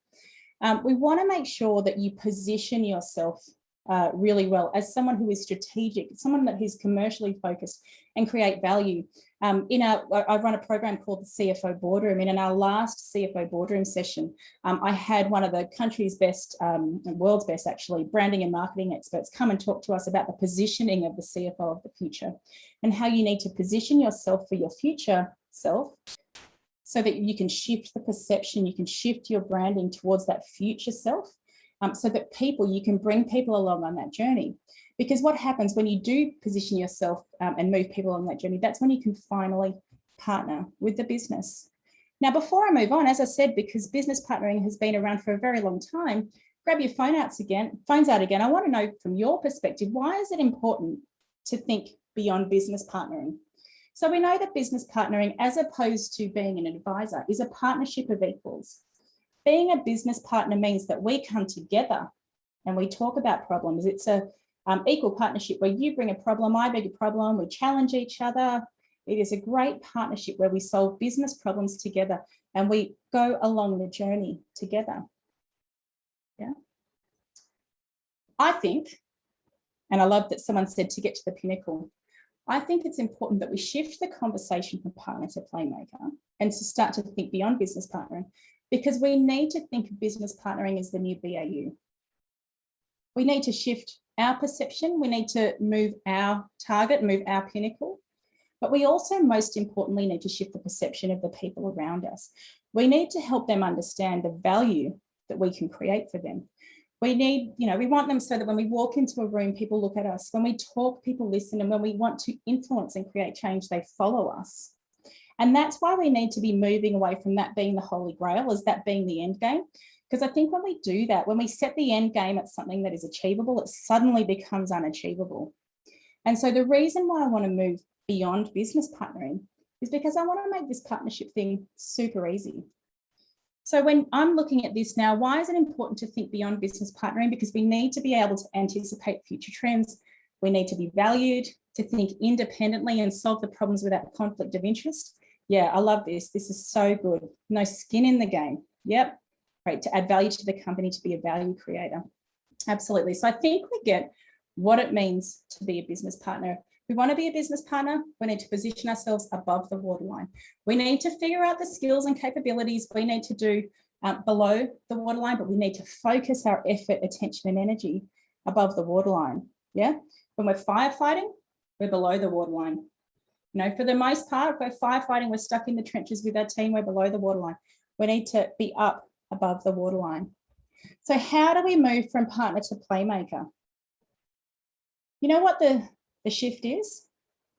We want to make sure that you position yourself really well as someone who is strategic, someone that is commercially focused and create value. I run a program called the CFO Boardroom, and in our last CFO Boardroom session, I had one of the country's best, world's best actually, branding and marketing experts come and talk to us about the positioning of the CFO of the future and how you need to position yourself for your future self so that you can shift the perception, you can shift your branding towards that future self. So that you can bring people along on that journey. Because what happens when you do position yourself and move people along that journey, that's when you can finally partner with the business. Now, before I move on, as I said, because business partnering has been around for a very long time, grab your phones out again. I want to know from your perspective, why is it important to think beyond business partnering? So we know that business partnering, as opposed to being an advisor, is a partnership of equals. Being a business partner means that we come together and we talk about problems. It's a equal partnership where you bring a problem, I bring a problem, we challenge each other. It is a great partnership where we solve business problems together and we go along the journey together. Yeah. I think, and I love that someone said to get to the pinnacle, I think it's important that we shift the conversation from partner to playmaker and to start to think beyond business partnering. Because we need to think of business partnering as the new BAU. We need to shift our perception. We need to move our target, move our pinnacle. But we also, most importantly, need to shift the perception of the people around us. We need to help them understand the value that we can create for them. We want them so that when we walk into a room, people look at us. When we talk, people listen. And when we want to influence and create change, they follow us. And that's why we need to be moving away from that being the holy grail, as that being the end game. Because I think when we do that, when we set the end game at something that is achievable, it suddenly becomes unachievable. And so the reason why I want to move beyond business partnering is because I want to make this partnership thing super easy. So when I'm looking at this now, why is it important to think beyond business partnering? Because we need to be able to anticipate future trends. We need to be valued, to think independently and solve the problems without conflict of interest. Yeah, I love this. This is so good. No skin in the game. Yep. Great. To add value to the company, to be a value creator. Absolutely. So I think we get what it means to be a business partner. If we want to be a business partner, we need to position ourselves above the waterline. We need to figure out the skills and capabilities we need to do below the waterline, but we need to focus our effort, attention, and energy above the waterline. Yeah. When we're firefighting, we're below the waterline. You know, for the most part, if we're firefighting, we're stuck in the trenches with our team, we're below the waterline. We need to be up above the waterline. So how do we move from partner to playmaker? You know what the shift is?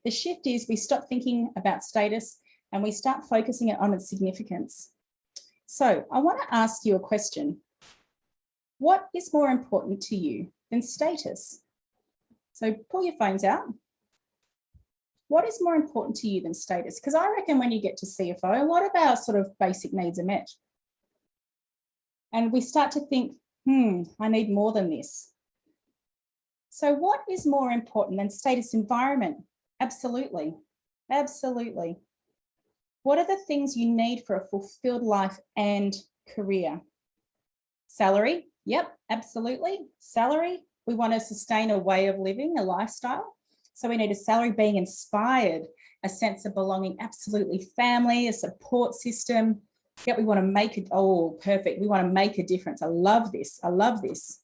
The shift is we stop thinking about status and we start focusing on its significance. So I want to ask you a question. What is more important to you than status? So pull your phones out. What is more important to you than status? Because I reckon when you get to CFO, a lot of our sort of basic needs are met. And we start to think, I need more than this. So what is more important than status? Environment? Absolutely. Absolutely. What are the things you need for a fulfilled life and career? Salary? Yep, absolutely. Salary. We want to sustain a way of living, a lifestyle. So we need a salary, being inspired, a sense of belonging, absolutely. Family, a support system. Yep, we want to make it, oh, perfect. We want to make a difference. I love this. I love this.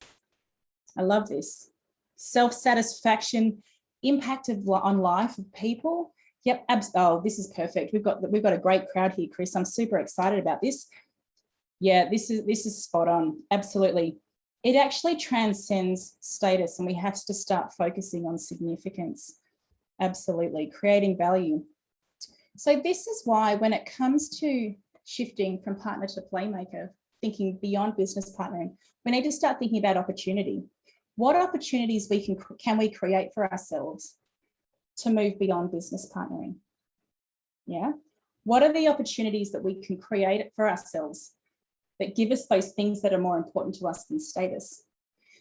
I love this. Self-satisfaction, impact on life of people. Yep, oh, this is perfect. We've got a great crowd here, Chris. I'm super excited about this. Yeah, this is spot on. Absolutely. It actually transcends status and we have to start focusing on significance. Absolutely. Creating value. So this is why when it comes to shifting from partner to playmaker, thinking beyond business partnering, we need to start thinking about opportunity. What opportunities can we create for ourselves to move beyond business partnering? Yeah. What are the opportunities that we can create for ourselves that give us those things that are more important to us than status?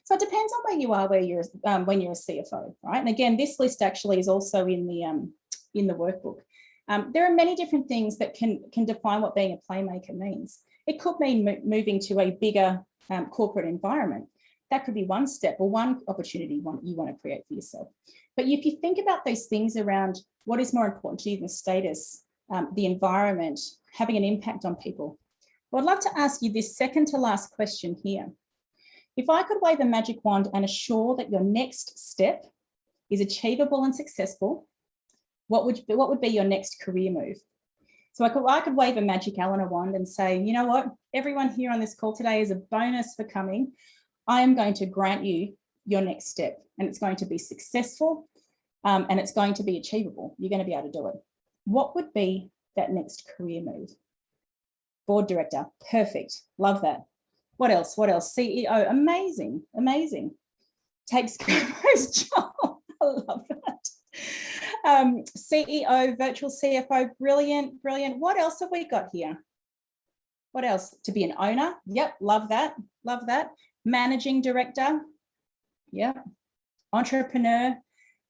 So it depends on where you are, when you're a CFO, right? And again, this list actually is also in the workbook. There are many different things that can define what being a playmaker means. It could mean moving to a bigger corporate environment. That could be one step or one opportunity you want to create for yourself. But if you think about those things around what is more important to you than status, the environment, having an impact on people, well, I'd love to ask you this second to last question here. If I could wave a magic wand and assure that your next step is achievable and successful, what would be your next career move? So I could wave a magic Alena wand and say, you know what, everyone here on this call today is a bonus for coming. I am going to grant you your next step and it's going to be successful and it's going to be achievable. You're going to be able to do it. What would be that next career move? Board director, perfect. Love that. What else? What else? CEO, amazing, amazing. Takes CFO's job. I love that. CEO, virtual CFO, brilliant, brilliant. What else have we got here? What else? To be an owner. Yep, love that, love that. Managing director. Yep. Entrepreneur.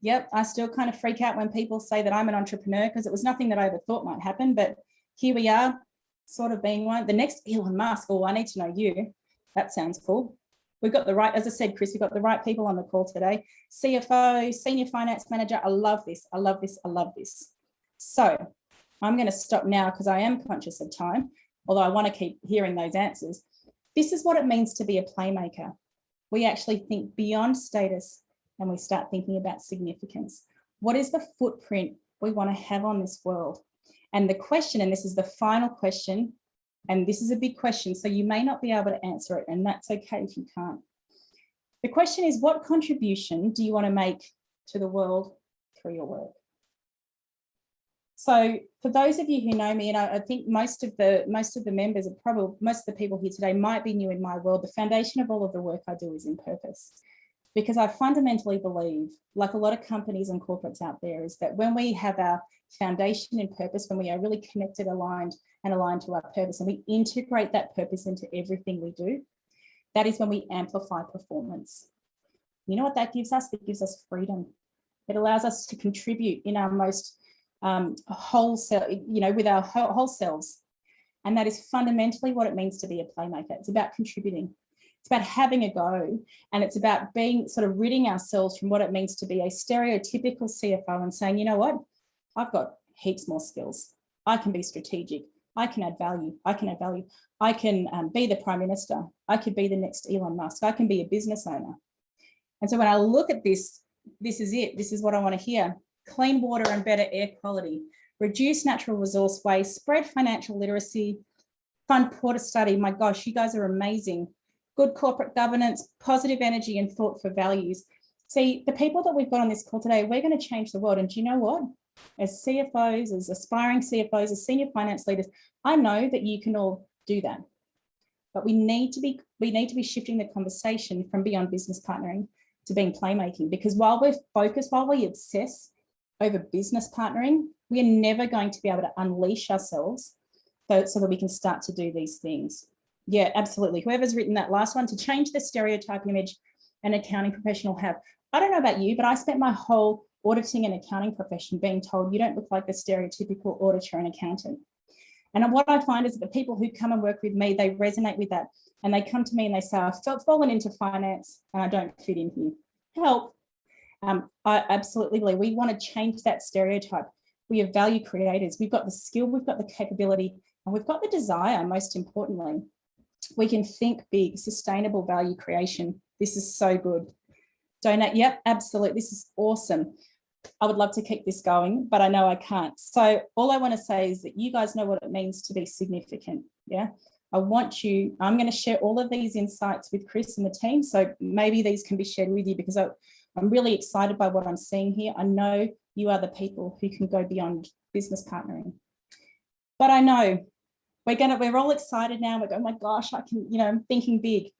Yep, I still kind of freak out when people say that I'm an entrepreneur because it was nothing that I ever thought might happen, but here we are, sort of being one. The next Elon Musk, oh, I need to know you. That sounds cool. We've got the right, as I said, Chris, we've got the right people on the call today. CFO, senior finance manager. I love this. I love this. I love this. So I'm going to stop now because I am conscious of time, although I want to keep hearing those answers. This is what it means to be a playmaker. We actually think beyond status and we start thinking about significance. What is the footprint we want to have on this world? And the question, and this is the final question, and this is a big question, so you may not be able to answer it, and that's okay if you can't. The question is, what contribution do you want to make to the world through your work? So for those of you who know me, and I think most of the members are probably, most of the people here today might be new in my world, the foundation of all of the work I do is in purpose. Because I fundamentally believe, like a lot of companies and corporates out there, is that when we have our foundation in purpose, when we are really connected, aligned to our purpose, and we integrate that purpose into everything we do, that is when we amplify performance. You know what that gives us? It gives us freedom. It allows us to contribute in our most whole self, with our whole selves. And that is fundamentally what it means to be a playmaker. It's about contributing. It's about having a go, and it's about being sort of ridding ourselves from what it means to be a stereotypical CFO and saying, you know what, I've got heaps more skills. I can be strategic. I can add value. I can add value. I can be the Prime Minister. I could be the next Elon Musk. I can be a business owner. And so when I look at this, this is it. This is what I want to hear. Clean water and better air quality, reduce natural resource waste, spread financial literacy, fund Porter study. My gosh, you guys are amazing. Good corporate governance, positive energy, and thought for values. See, the people that we've got on this call today, we're going to change the world. And do you know what? As CFOs, as aspiring CFOs, as senior finance leaders, I know that you can all do that. But we need to be shifting the conversation from beyond business partnering to being playmaking. Because while we're focused, while we obsess over business partnering, we are never going to be able to unleash ourselves so that we can start to do these things. Yeah, absolutely. Whoever's written that last one, to change the stereotype image an accounting professional have. I don't know about you, but I spent my whole auditing and accounting profession being told you don't look like the stereotypical auditor and accountant. And what I find is that the people who come and work with me, they resonate with that. And they come to me and they say, I've fallen into finance and I don't fit in here. Help. I absolutely believe we want to change that stereotype. We are value creators. We've got the skill, we've got the capability, and we've got the desire, most importantly. We can think big, sustainable value creation. This is so good. Donate. Yep, absolutely. This is awesome. I would love to keep this going, but I know I can't. So all I want to say is that you guys know what it means to be significant. Yeah. I'm going to share all of these insights with Chris and the team. So maybe these can be shared with you because I'm really excited by what I'm seeing here. I know you are the people who can go beyond business partnering. But I know we're all excited now. We're going, oh my gosh, I'm thinking big.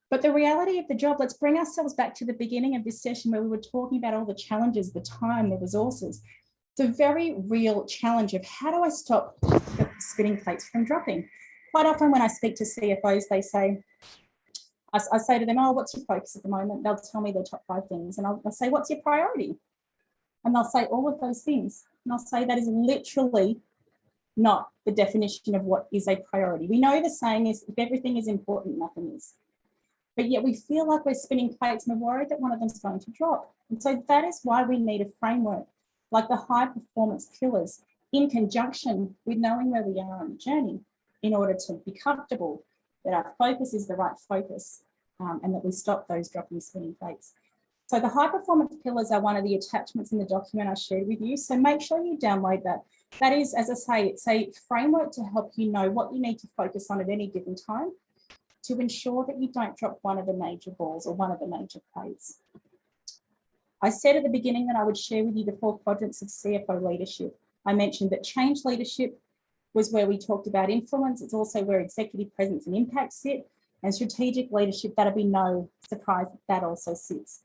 But the reality of the job, let's bring ourselves back to the beginning of this session where we were talking about all the challenges, the time, the resources. It's a very real challenge of how do I stop the spinning plates from dropping? Quite often when I speak to CFOs, they say, I say to them, oh, what's your focus at the moment? They'll tell me their top 5 things. And I'll say, what's your priority? And they'll say all of those things. And I'll say that is literally not the definition of what is a priority. We know the saying is, if everything is important, nothing is. But yet we feel like we're spinning plates and we're worried that one of them is going to drop. And so that is why we need a framework like the high performance pillars in conjunction with knowing where we are on the journey in order to be comfortable that our focus is the right focus and that we stop those dropping spinning plates. So the high performance pillars are one of the attachments in the document I shared with you. So make sure you download that. That is, as I say, it's a framework to help you know what you need to focus on at any given time to ensure that you don't drop one of the major balls or one of the major plates. I said at the beginning that I would share with you the 4 quadrants of CFO leadership. I mentioned that change leadership was where we talked about influence. It's also where executive presence and impact sit. And strategic leadership, that'll be no surprise that also sits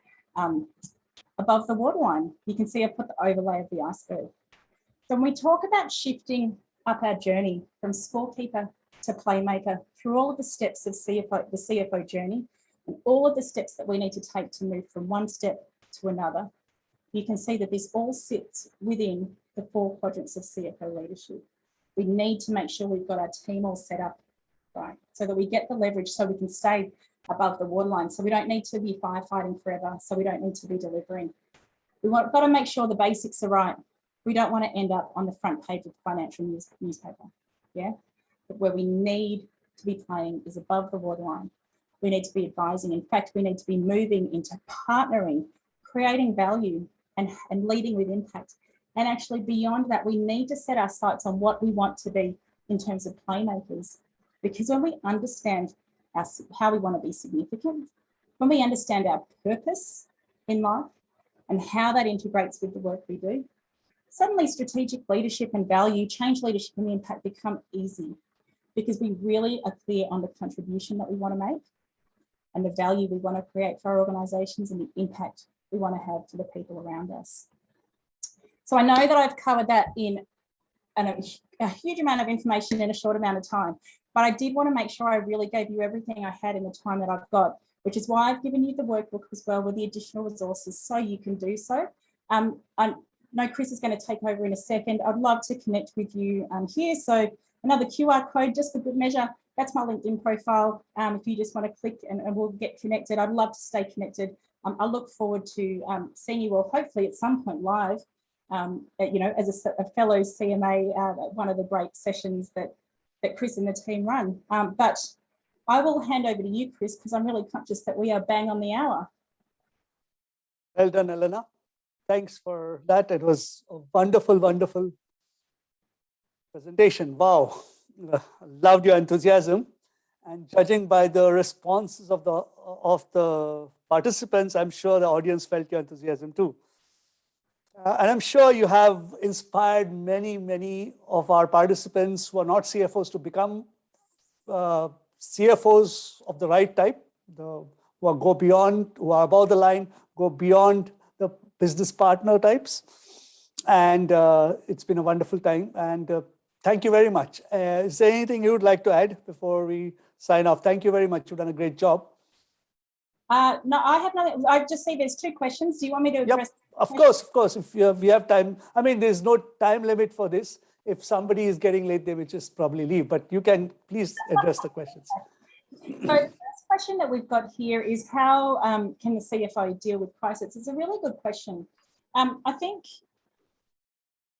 above the waterline. You can see I put the overlay of the iceberg. So when we talk about shifting up our journey from scorekeeper to playmaker through all of the steps of the CFO journey and all of the steps that we need to take to move from one step to another, you can see that this all sits within the 4 quadrants of CFO leadership. We need to make sure we've got our team all set up right so that we get the leverage so we can stay above the waterline. So we don't need to be firefighting forever. So we don't need to be delivering. We've got to make sure the basics are right. We don't want to end up on the front page of the financial newspaper. Yeah. But where we need to be playing is above the waterline. We need to be advising. In fact, we need to be moving into partnering, creating value and leading with impact. And actually beyond that, we need to set our sights on what we want to be in terms of playmakers. Because when we understand how we want to be significant, when we understand our purpose in life and how that integrates with the work we do, suddenly strategic leadership and value, change leadership and impact become easy because we really are clear on the contribution that we want to make and the value we want to create for our organisations and the impact we want to have for the people around us. So I know that I've covered that in a huge amount of information in a short amount of time, but I did want to make sure I really gave you everything I had in the time that I've got, which is why I've given you the workbook as well with the additional resources so you can do so. I know Chris is going to take over in a second. I'd love to connect with you here. So another QR code just for good measure. That's my LinkedIn profile. If you just want to click and we'll get connected, I'd love to stay connected. I look forward to seeing you all, hopefully at some point live, as a fellow CMA, one of the great sessions that Chris and the team run. But I will hand over to you, Chris, because I'm really conscious that we are bang on the hour. Well done, Alena. Thanks for that. It was a wonderful, wonderful presentation. Wow. Loved your enthusiasm. And judging by the responses of the participants, I'm sure the audience felt your enthusiasm too. And I'm sure you have inspired many, many of our participants who are not CFOs to become CFOs of the right type, who go beyond, who are above the line, go beyond the business partner types. And it's been a wonderful time. And thank you very much. Is there anything you would like to add before we sign off? Thank you very much. You've done a great job. No, I have nothing. I just see there's 2 questions. Do you want me to address? Yep, of course. If we have time, I mean, there's no time limit for this. If somebody is getting late, they will just probably leave. But you can please address the questions. So the first question that we've got here is how can the CFO deal with crisis? It's a really good question. I think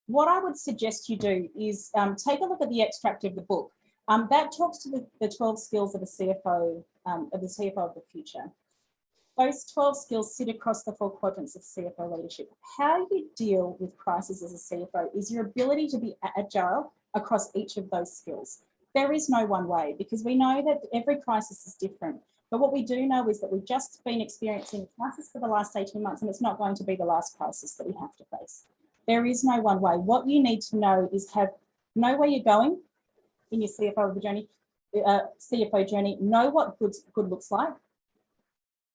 what I would suggest you do is take a look at the extract of the book. That talks to the 12 skills of a CFO, of the future. Those 12 skills sit across the 4 quadrants of CFO leadership. How you deal with crisis as a CFO is your ability to be agile across each of those skills. There is no one way, because we know that every crisis is different. But what we do know is that we've just been experiencing a crisis for the last 18 months, and it's not going to be the last crisis that we have to face. There is no one way. What you need to know is know where you're going in your CFO journey, know what good looks like.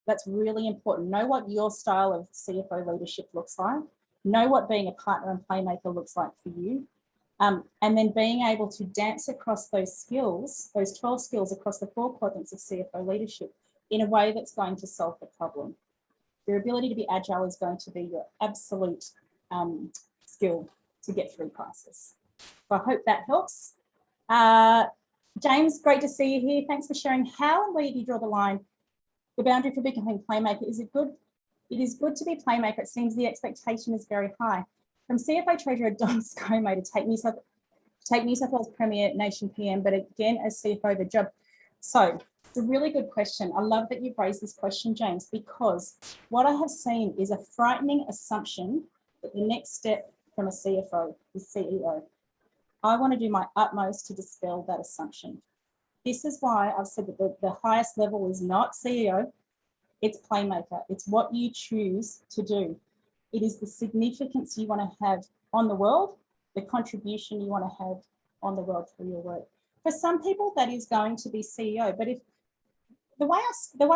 That's really important. Know what your style of CFO leadership looks like. Know what being a partner and playmaker looks like for you. And then being able to dance across those skills, those 12 skills across the 4 quadrants of CFO leadership in a way that's going to solve the problem. Your ability to be agile is going to be your absolute skill to get through crisis. So I hope that helps. James, great to see you here. Thanks for sharing. How and where do you draw the line? The boundary for becoming playmaker, is it good? It is good to be playmaker. It seems the expectation is very high. From CFO Treasurer Don Scoma to take New South Wales Premier Nation PM, but again, as CFO, the job. So it's a really good question. I love that you've raised this question, James, because what I have seen is a frightening assumption that the next step from a CFO is CEO. I want to do my utmost to dispel that assumption. This is why I've said that the highest level is not CEO, it's playmaker. It's what you choose to do. It is the significance you want to have on the world, the contribution you want to have on the world through your work. For some people, that is going to be CEO, but if the way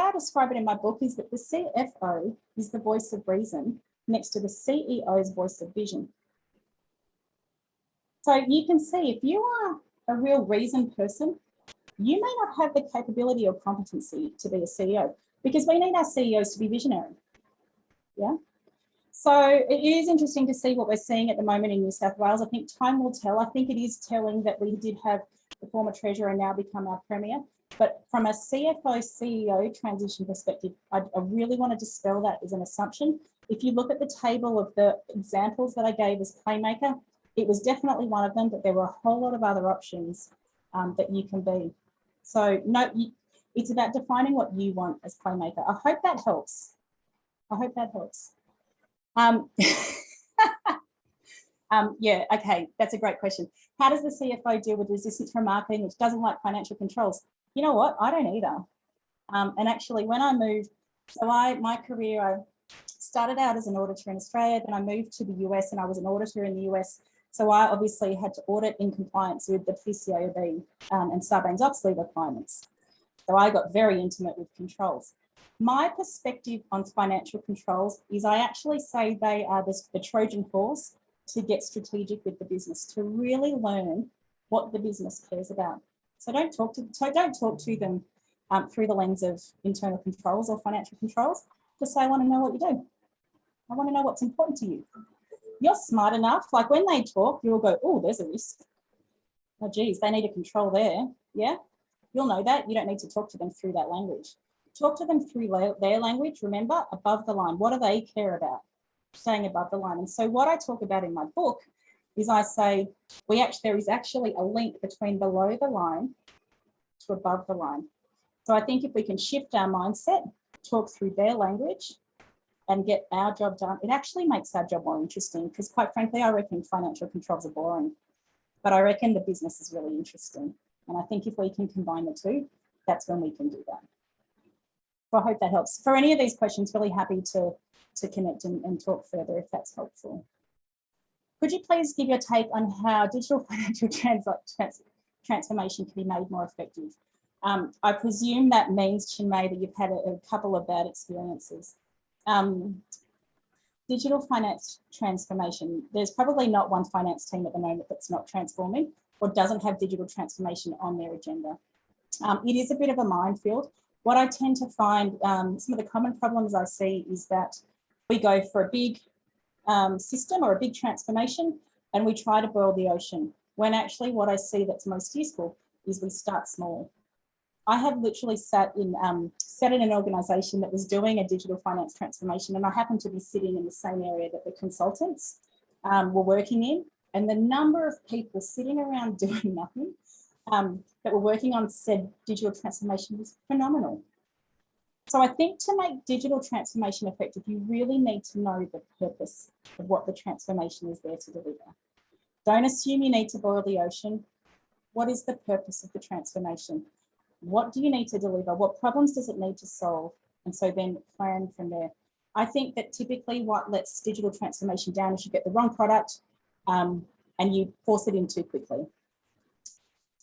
I describe it in my book is that the CFO is the voice of reason next to the CEO's voice of vision. So you can see if you are a real reason person, you may not have the capability or competency to be a CEO, because we need our CEOs to be visionary. Yeah. So it is interesting to see what we're seeing at the moment in New South Wales. I think time will tell. I think it is telling that we did have the former treasurer now become our premier. But from a CFO CEO transition perspective, I really want to dispel that as an assumption. If you look at the table of the examples that I gave as playmaker, it was definitely one of them, but there were a whole lot of other options that you can be. So no, it's about defining what you want as playmaker. I hope that helps. I hope that helps. Yeah, okay, that's a great question. How does the CFO deal with resistance from marketing, which doesn't like financial controls? You know what? I don't either. And actually, when I moved, so my career, I started out as an auditor in Australia, then I moved to the US and I was an auditor in the US. So I obviously had to audit in compliance with the PCAOB and Sarbanes-Oxley requirements. So I got very intimate with controls. My perspective on financial controls is I actually say they are the Trojan horse to get strategic with the business, to really learn what the business cares about. So don't talk to them through the lens of internal controls or financial controls. Just say, I want to know what you do. I want to know what's important to you. You're smart enough, like when they talk, you'll go, oh, there's a risk. Oh, geez, they need a control there. Yeah. You'll know that. You don't need to talk to them through that language. Talk to them through their language. Remember, above the line. What do they care about? Staying above the line. And so what I talk about in my book is I say there is actually a link between below the line to above the line. So I think if we can shift our mindset, talk through their language and get our job done, it actually makes our job more interesting, because quite frankly, I reckon financial controls are boring, but I reckon the business is really interesting. And I think if we can combine the two, that's when we can do that. So I hope that helps. For any of these questions, really happy to connect and talk further if that's helpful. Could you please give your take on how digital financial transformation can be made more effective? I presume that means, Chinmay, that you've had a couple of bad experiences. Digital finance transformation, there's probably not one finance team at the moment that's not transforming or doesn't have digital transformation on their agenda. It is a bit of a minefield. What I tend to find, some of the common problems I see is that we go for a big system or a big transformation and we try to boil the ocean, when actually what I see that's most useful is we start small. I have literally sat in an organisation that was doing a digital finance transformation, and I happened to be sitting in the same area that the consultants were working in, and the number of people sitting around doing nothing that were working on said digital transformation was phenomenal. So I think to make digital transformation effective, you really need to know the purpose of what the transformation is there to deliver. Don't assume you need to boil the ocean. What is the purpose of the transformation? What do you need to deliver? What problems does it need to solve? And so then plan from there. I think that typically what lets digital transformation down is you get the wrong product and you force it in too quickly.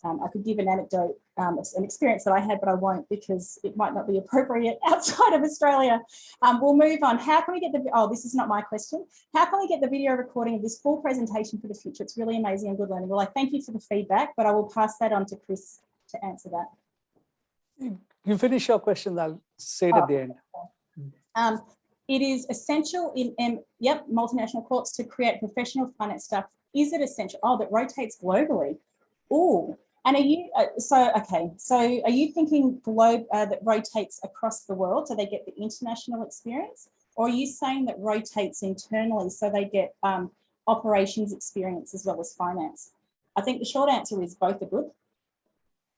I could give an anecdote, an experience that I had, but I won't because it might not be appropriate outside of Australia. We'll move on. How can we get this is not my question. How can we get the video recording of this full presentation for the future? It's really amazing and good learning. Well, I thank you for the feedback, but I will pass that on to Chris to answer that. You finish your question, I'll say it at the end. It is essential in multinational courts to create professional finance staff. Is it essential? Oh, that rotates globally. Oh, and are you, so are you thinking that rotates across the world so they get the international experience? Or are you saying that rotates internally so they get operations experience as well as finance? I think the short answer is both are good.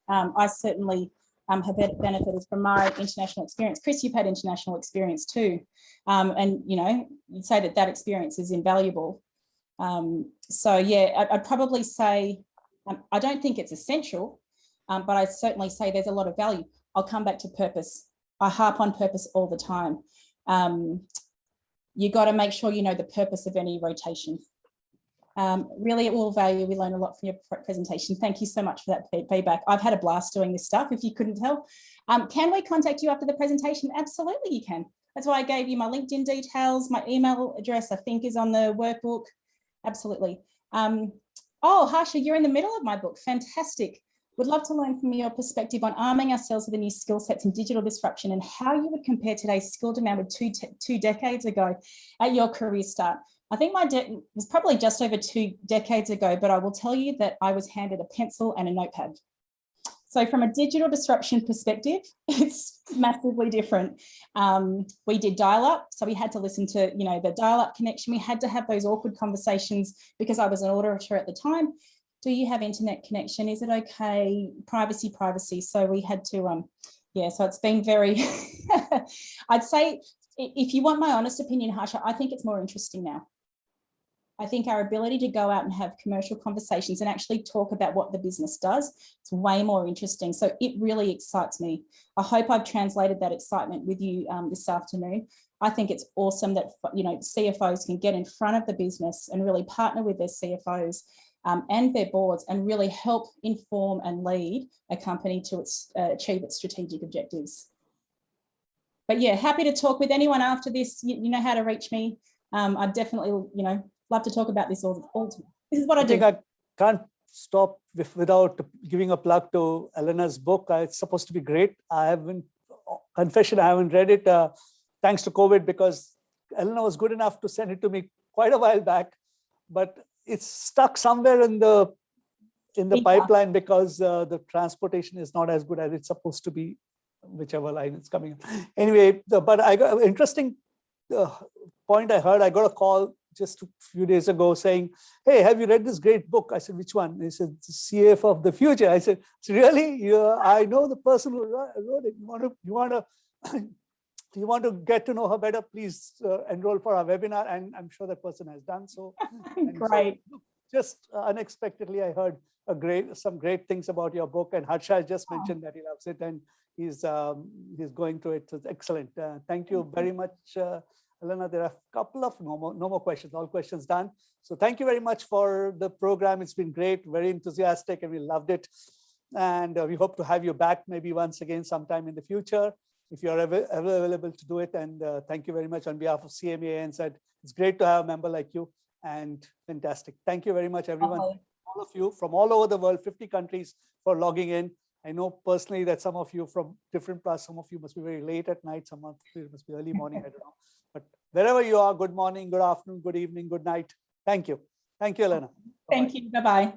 I certainly have benefited from my international experience. Chris, you've had international experience too. And, you know, you'd say that experience is invaluable. So, yeah, I'd probably say, I don't think it's essential, but I certainly say there's a lot of value. I'll come back to purpose. I harp on purpose all the time. You got to make sure you know the purpose of any rotation. Really, it will value. We learn a lot from your presentation. Thank you so much for that feedback. I've had a blast doing this stuff, if you couldn't tell. Can we contact you after the presentation? Absolutely, you can. That's why I gave you my LinkedIn details. My email address, I think, is on the workbook. Absolutely. Oh, Harsha, you're in the middle of my book. Fantastic. Would love to learn from your perspective on arming ourselves with the new skill sets in digital disruption and how you would compare today's skill demand with two decades ago at your career start. I think my was probably just over 2 decades ago, but I will tell you that I was handed a pencil and a notepad. So from a digital disruption perspective, it's massively different. We did dial-up, so we had to listen to, you know, the dial-up connection. We had to have those awkward conversations because I was an auditor at the time. Do you have internet connection? Is it okay? Privacy. So we had to, yeah, so it's been very, I'd say, if you want my honest opinion, Harsha, I think it's more interesting now. I think our ability to go out and have commercial conversations and actually talk about what the business does, it's way more interesting. So it really excites me. I hope I've translated that excitement with you this afternoon. I think it's awesome that, you know, CFOs can get in front of the business and really partner with their CFOs and their boards and really help inform and lead a company to achieve its strategic objectives. But yeah, happy to talk with anyone after this. You know how to reach me. I'd definitely, you know, love to talk about this all the time. This is what I do. think I can't stop without giving a plug to Alena's book. It's supposed to be great. I haven't read it thanks to COVID, because Alena was good enough to send it to me quite a while back, but it's stuck somewhere in the in the Yeah. pipeline because the transportation is not as good as it's supposed to be, whichever line it's coming. Anyway, but I got an interesting point I heard. I got a call just a few days ago saying, "Hey, have you read this great book?" I said, "Which one?" He said, "CFO of the Future." I said, "Really? I know the person who wrote it. You want to get to know her better, please enroll for our webinar." And I'm sure that person has done so. Great. So, just unexpectedly, I heard some great things about your book, and Harsha just mentioned that he loves it and he's going through it. So it's excellent. Thank you very much, Alena. There are a couple of no more questions. All questions done. So thank you very much for the program. It's been great, very enthusiastic, and we loved it. And we hope to have you back maybe once again sometime in the future, if you're ever available to do it. And thank you very much on behalf of CMA ANZ. It's great to have a member like you, and fantastic. Thank you very much, everyone. All of you from all over the world, 50 countries, for logging in. I know personally that some of you from different parts, some of you must be very late at night, some of you must be early morning, I don't know. But wherever you are, good morning, good afternoon, good evening, good night. Thank you. Thank you, Alena. Thank you. Bye-bye.